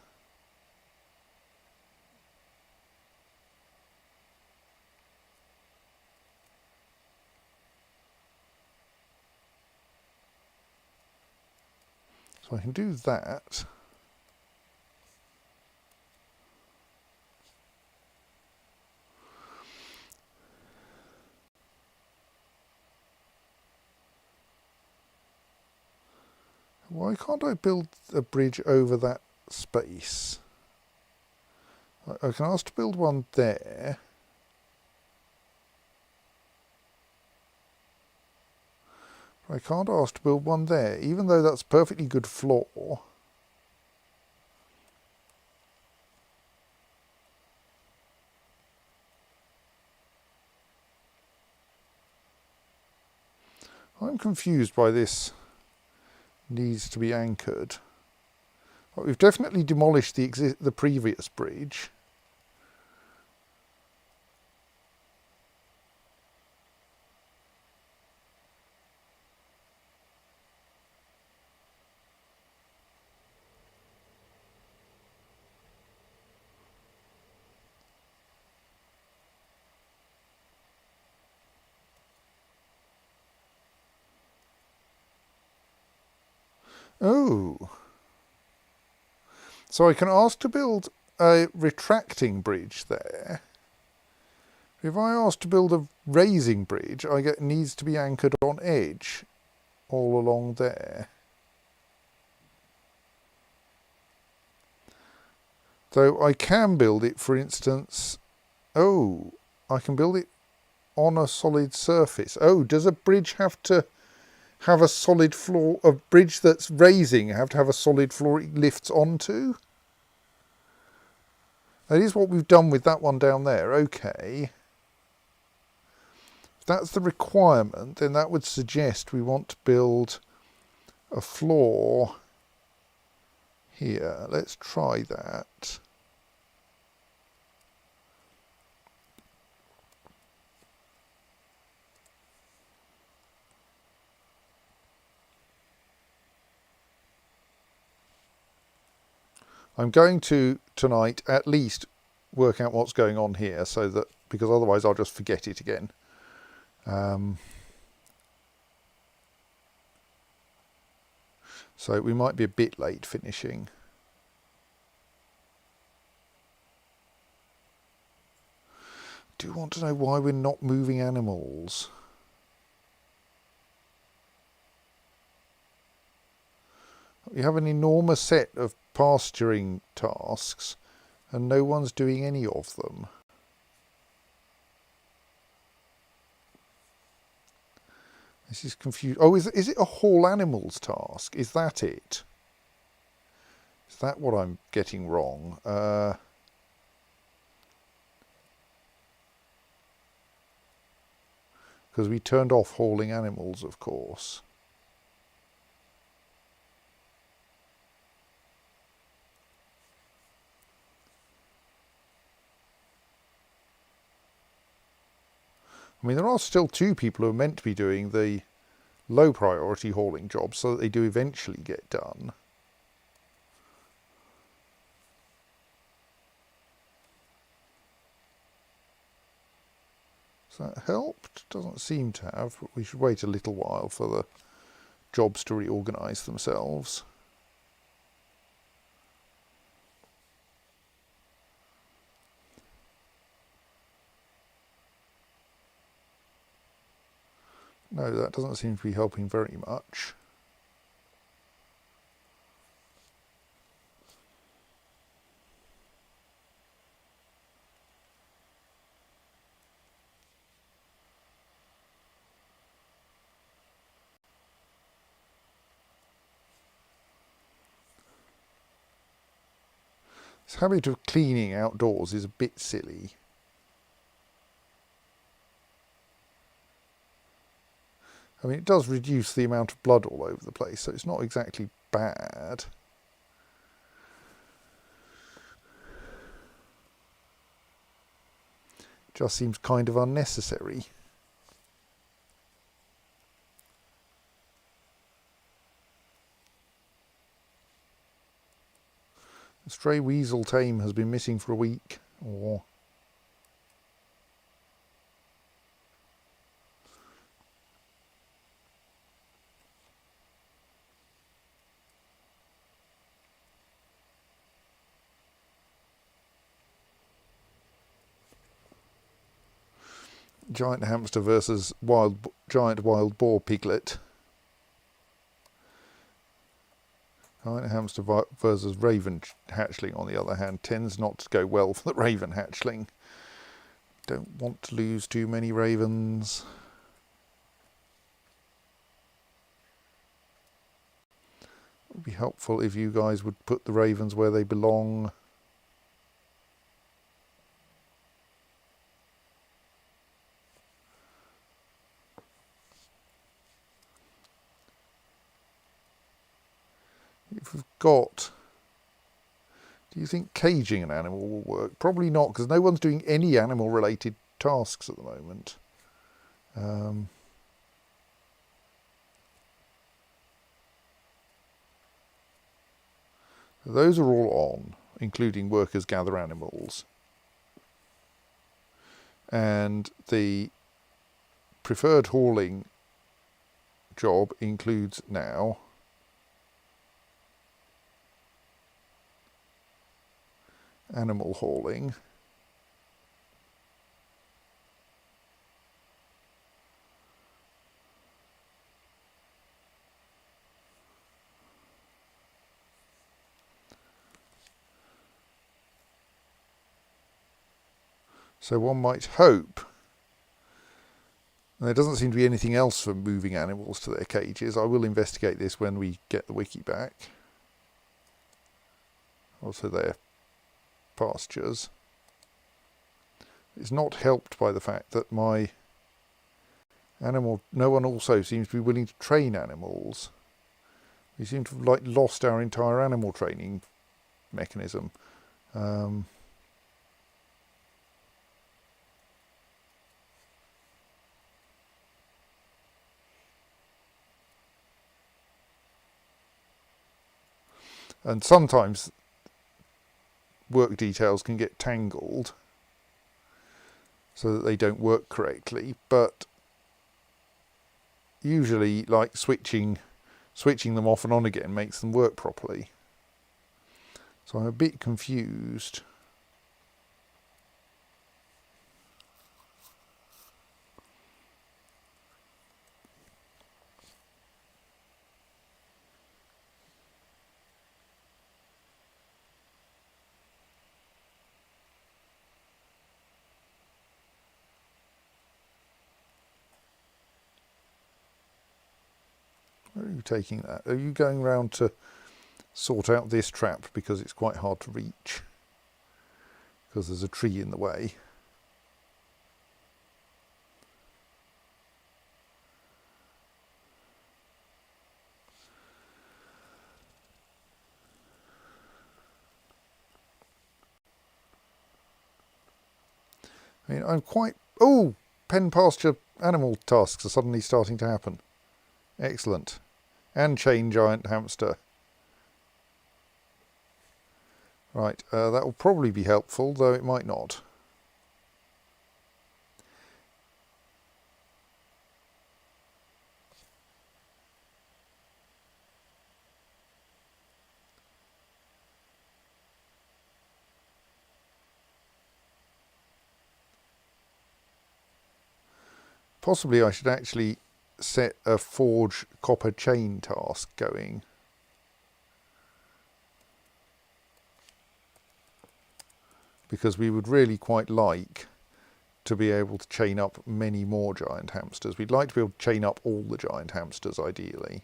So I can do that. Why can't I build a bridge over that space? I can ask to build one there. I can't ask to build one there, even though that's a perfectly good floor. I'm confused by this needs to be anchored. Well, we've definitely demolished the previous bridge. Oh. So I can ask to build a retracting bridge there. If I ask to build a raising bridge, I get needs to be anchored on edge all along there. So I can build it, for instance, oh, I can build it on a solid surface. Oh, does a bridge have to have a solid floor? A bridge that's raising have to have a solid floor it lifts onto? That is what we've done with that one down there. Okay. If that's the requirement, then that would suggest we want to build a floor here. Let's try that. I'm going to tonight at least work out what's going on here, so that, because otherwise I'll just forget it again. So we might be a bit late finishing. Do you want to know why we're not moving animals? We have an enormous set of pasturing tasks and no one's doing any of them. This is confused. Oh, is it a haul animals task? Is that it? Is that what I'm getting wrong? Because we turned off hauling animals, of course. I mean, there are still 2 people who are meant to be doing the low priority hauling jobs, so that they do eventually get done. Has that helped? Doesn't seem to have, but we should wait a little while for the jobs to reorganise themselves. No, that doesn't seem to be helping very much. This habit of cleaning outdoors is a bit silly. I mean, it does reduce the amount of blood all over the place, so it's not exactly bad. It just seems kind of unnecessary. The stray weasel tame has been missing for a week, or giant hamster versus giant wild boar piglet. Giant hamster versus raven hatchling, on the other hand, tends not to go well for the raven hatchling. Don't want to lose too many ravens. It would be helpful if you guys would put the ravens where they belong. If we've got... Do you think caging an animal will work? Probably not, because no one's doing any animal-related tasks at the moment. Those are all on, including workers gather animals. And the preferred hauling job includes now animal hauling, so one might hope, and there doesn't seem to be anything else for moving animals to their cages. I will investigate this when we get the wiki back. Also their pastures. It's not helped by the fact that my animal, no one also seems to be willing to train animals. We seem to have lost our entire animal training mechanism. And sometimes work details can get tangled so that they don't work correctly, but usually switching them off and on again makes them work properly. So I'm a bit confused. Where are you taking that? Are you going round to sort out this trap because it's quite hard to reach? Because there's a tree in the way. I mean, I'm quite... Oh! Pen pasture animal tasks are suddenly starting to happen. Excellent. And chain giant hamster. Right, that will probably be helpful, though it might not. Possibly I should actually set a forge copper chain task going. Because we would really quite like to be able to chain up many more giant hamsters. We'd like to be able to chain up all the giant hamsters, ideally.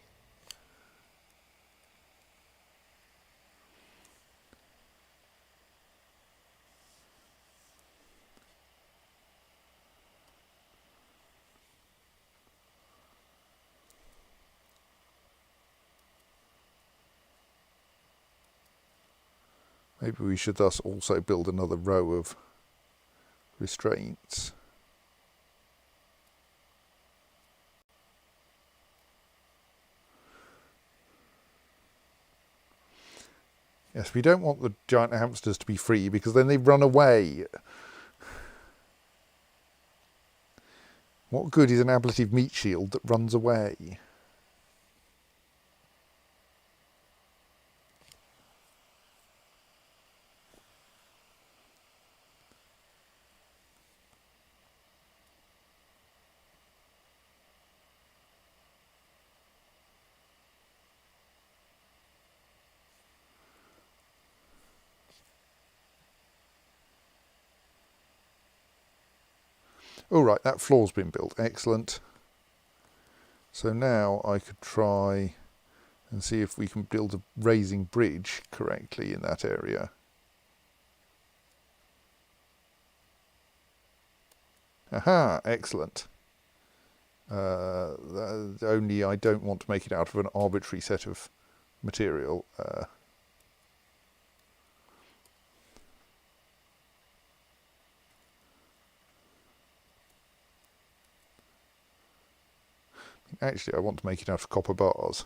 Maybe we should thus also build another row of restraints. Yes, we don't want the giant hamsters to be free because then they run away. What good is an ablative meat shield that runs away? Oh right, that floor's been built. Excellent. So now I could try and see if we can build a raising bridge correctly in that area. Aha, excellent. Only I don't want to make it out of an arbitrary set of material. Actually, I want to make it out of copper bars.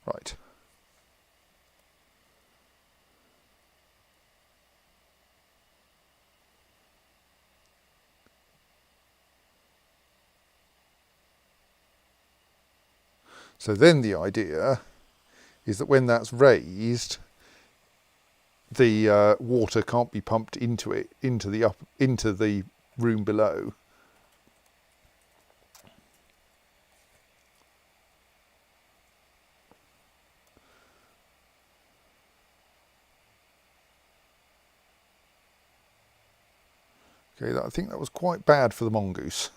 Right. So then the idea is that when that's raised, the water can't be pumped into it, into the room below. Okay, I think that was quite bad for the mongoose.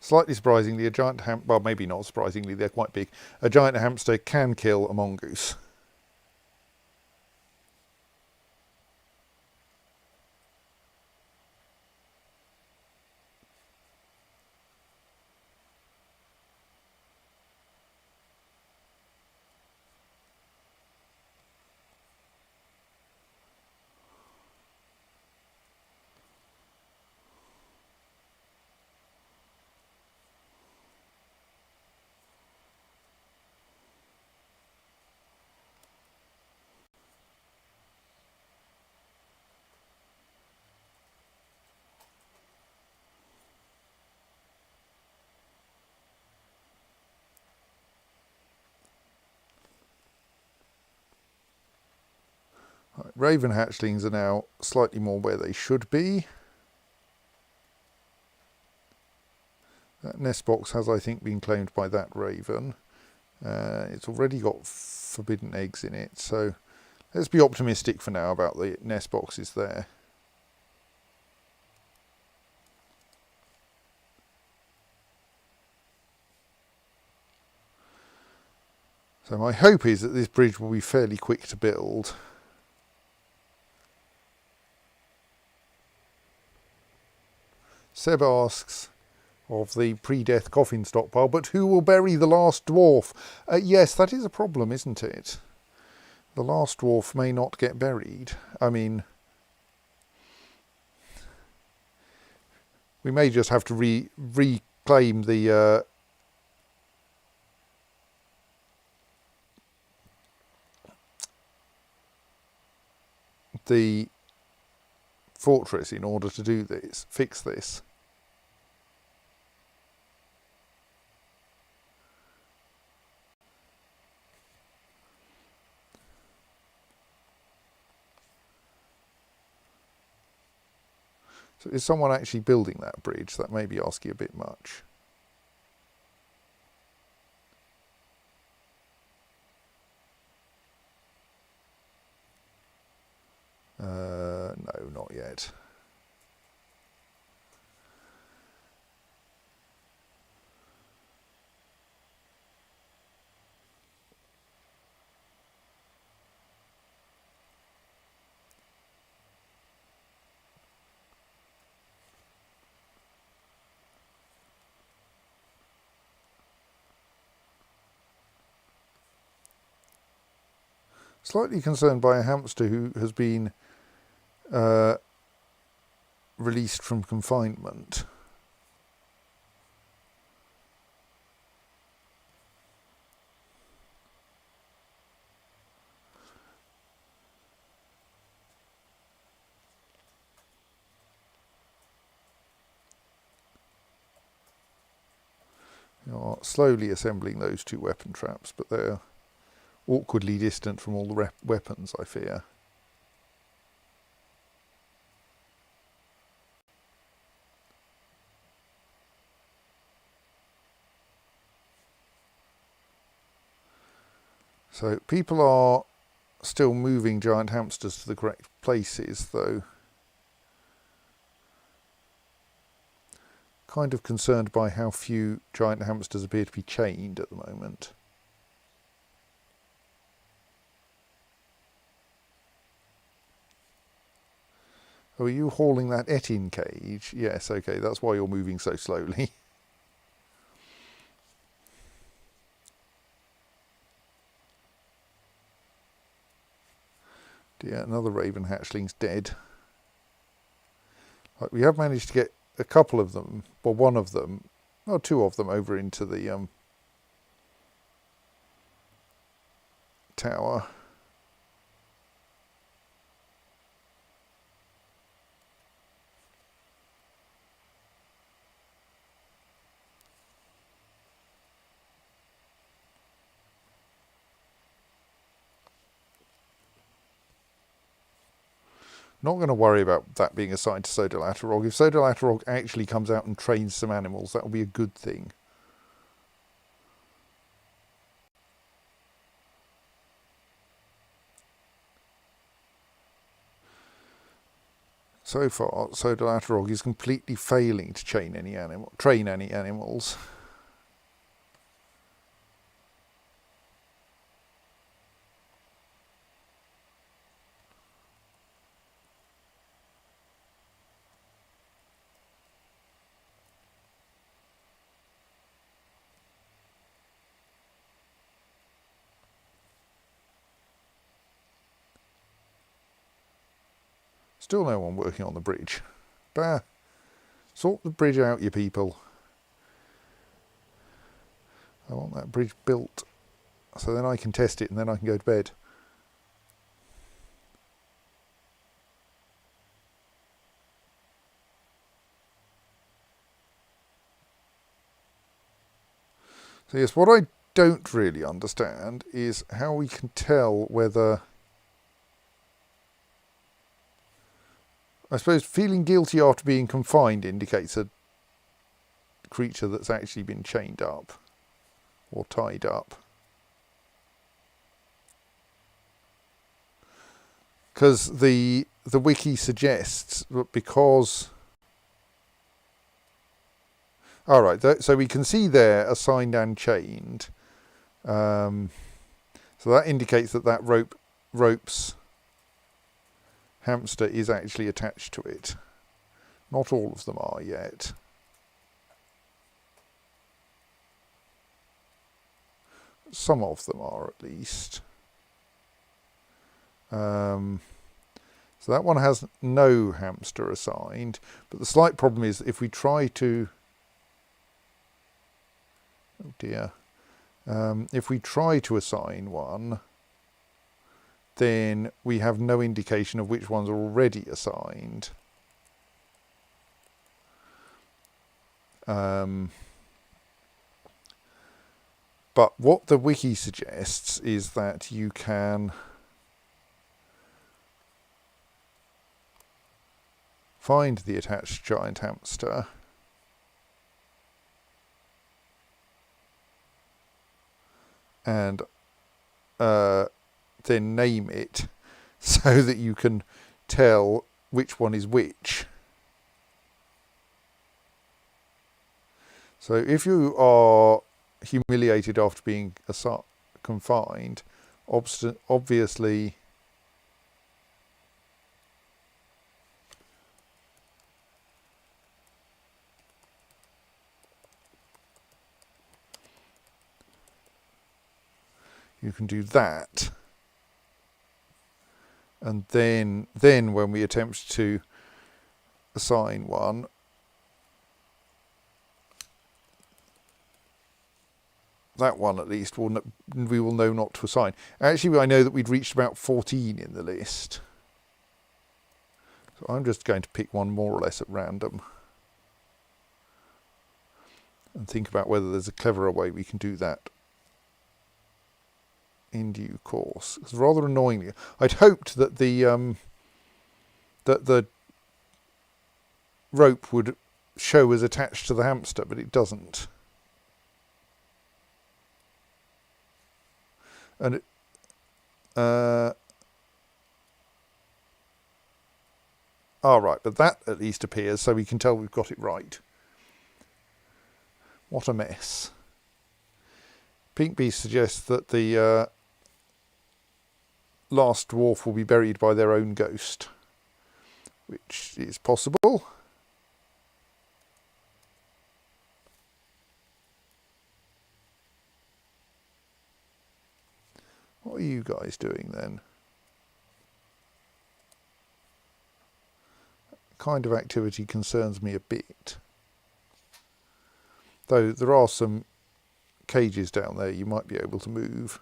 Slightly surprisingly, a giant well, maybe not surprisingly, they're quite big. A giant hamster can kill a mongoose. Right, raven hatchlings are now slightly more where they should be. That nest box has, I think, been claimed by that raven. It's already got forbidden eggs in it, so let's be optimistic for now about the nest boxes there. So my hope is that this bridge will be fairly quick to build. Seb asks of the pre-death coffin stockpile, but who will bury the last dwarf? Yes, that is a problem, isn't it? The last dwarf may not get buried. I mean, we may just have to reclaim the fortress in order to do this, fix this. So is someone actually building that bridge? That may be asking a bit much. No, not yet. Slightly concerned by a hamster who has been released from confinement. You are slowly assembling those two weapon traps, but they're awkwardly distant from all the weapons, I fear. So people are still moving giant hamsters to the correct places, though. Kind of concerned by how few giant hamsters appear to be chained at the moment. Oh, are you hauling that Etin cage? Yes, okay, that's why you're moving so slowly. Dear, another raven hatchling's dead. Right, we have managed to get a couple of them, well, one of them, or two of them, over into the tower. Not going to worry about that being assigned to Sodalaterog. If Sodalaterog actually comes out and trains some animals, that will be a good thing. So far, Sodalaterog is completely failing to train any animals. Still no one working on the bridge. Bah! Sort the bridge out, you people. I want that bridge built so then I can test it and then I can go to bed. So yes, what I don't really understand is how we can tell whether... I suppose feeling guilty after being confined indicates a creature that's actually been chained up or tied up. Because the wiki suggests that because... Alright, so we can see there assigned and chained. So that indicates that that rope's hamster is actually attached to it. Not all of them are yet. Some of them are at least. So that one has no hamster assigned, but the slight problem is if we try to... Oh dear. If we try to assign one, then we have no indication of which ones are already assigned. But what the wiki suggests is that you can find the attached giant hamster, and then name it so that you can tell which one is which. So if you are humiliated after being confined, obviously you can do that, and then when we attempt to assign one, that one at least we will know not to assign. Actually, I know that we'd reached about 14 in the list, so I'm just going to pick one more or less at random and think about whether there's a cleverer way we can do that in due course. It's rather annoyingly, I'd hoped that the rope would show as attached to the hamster, but it doesn't. And right, but that at least appears, so we can tell we've got it right. What a mess. Pink Beast suggests that the last dwarf will be buried by their own ghost, which is possible. What are you guys doing then? That kind of activity concerns me a bit. Though there are some cages down there you might be able to move.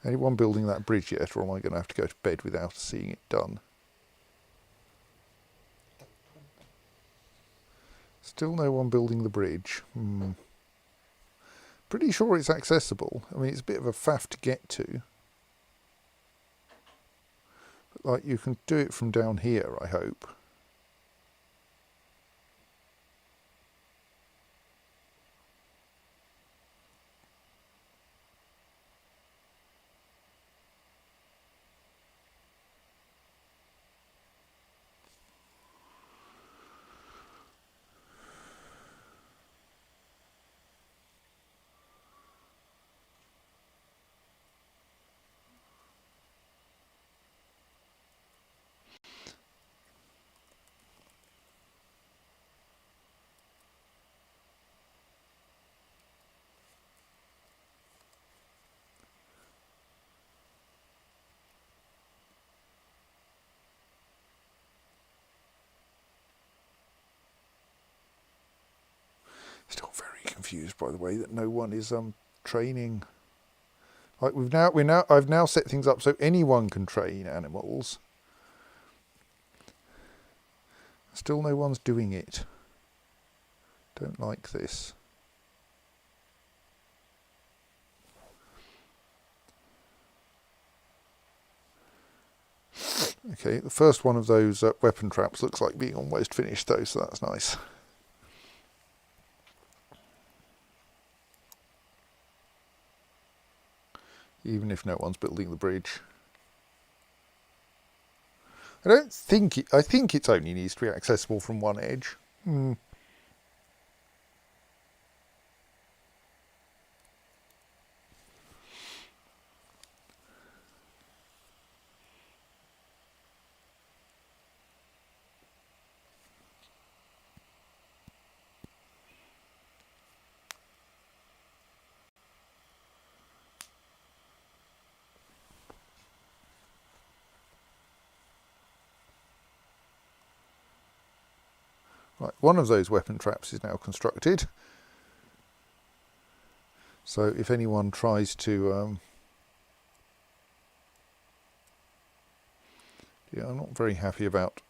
Anyone building that bridge yet, or am I going to have to go to bed without seeing it done? Still no one building the bridge. Pretty sure it's accessible. I mean, it's a bit of a faff to get to. But, like, you can do it from down here, I hope. Still very confused by the way that no one is training. Like I've now set things up so anyone can train animals. Still no one's doing it. Don't like this. Okay, the first one of those weapon traps looks like being almost finished though, so that's nice. Even if no one's building the bridge. I think it only needs to be accessible from one edge. Right, one of those weapon traps is now constructed. So if anyone tries to... yeah, I'm not very happy about...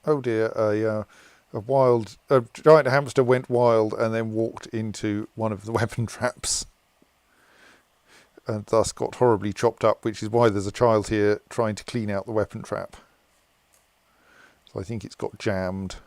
oh dear, a a giant hamster went wild and then walked into one of the weapon traps and thus got horribly chopped up, which is why there's a child here trying to clean out the weapon trap. So I think it's got jammed.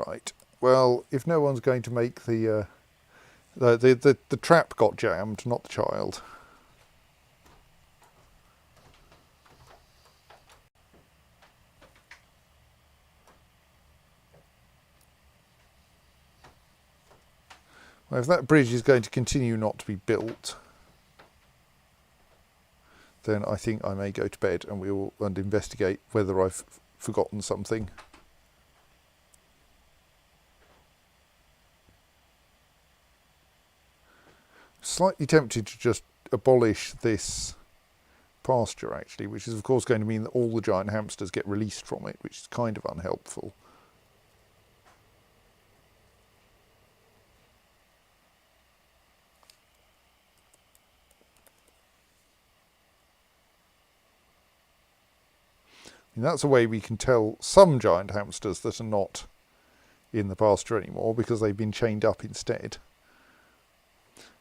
Right. Well, if no one's going to make the trap got jammed, not the child. Well, if that bridge is going to continue not to be built, then I think I may go to bed and investigate whether I've forgotten something. Slightly tempted to just abolish this pasture, actually, which is of course going to mean that all the giant hamsters get released from it, which is kind of unhelpful. And that's a way we can tell some giant hamsters that are not in the pasture anymore, because they've been chained up instead.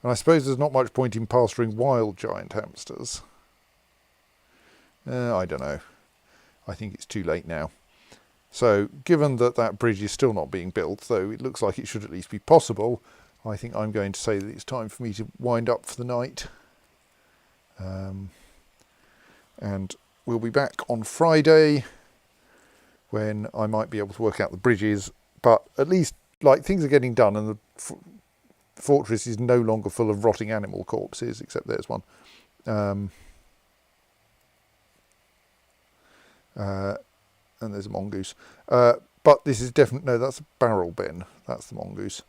And I suppose there's not much point in pasturing wild giant hamsters. I don't know. I think it's too late now. So, given that that bridge is still not being built, though it looks like it should at least be possible, I think I'm going to say that it's time for me to wind up for the night. And we'll be back on Friday, when I might be able to work out the bridges, but at least things are getting done, and the fortress is no longer full of rotting animal corpses, except there's one. And there's a mongoose. But this is definitely, no, that's a barrel bin. That's the mongoose.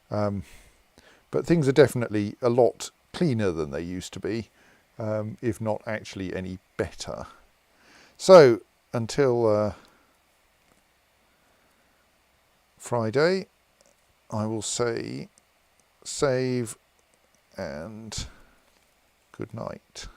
But things are definitely a lot cleaner than they used to be, if not actually any better. So, until Friday, I will say save and good night.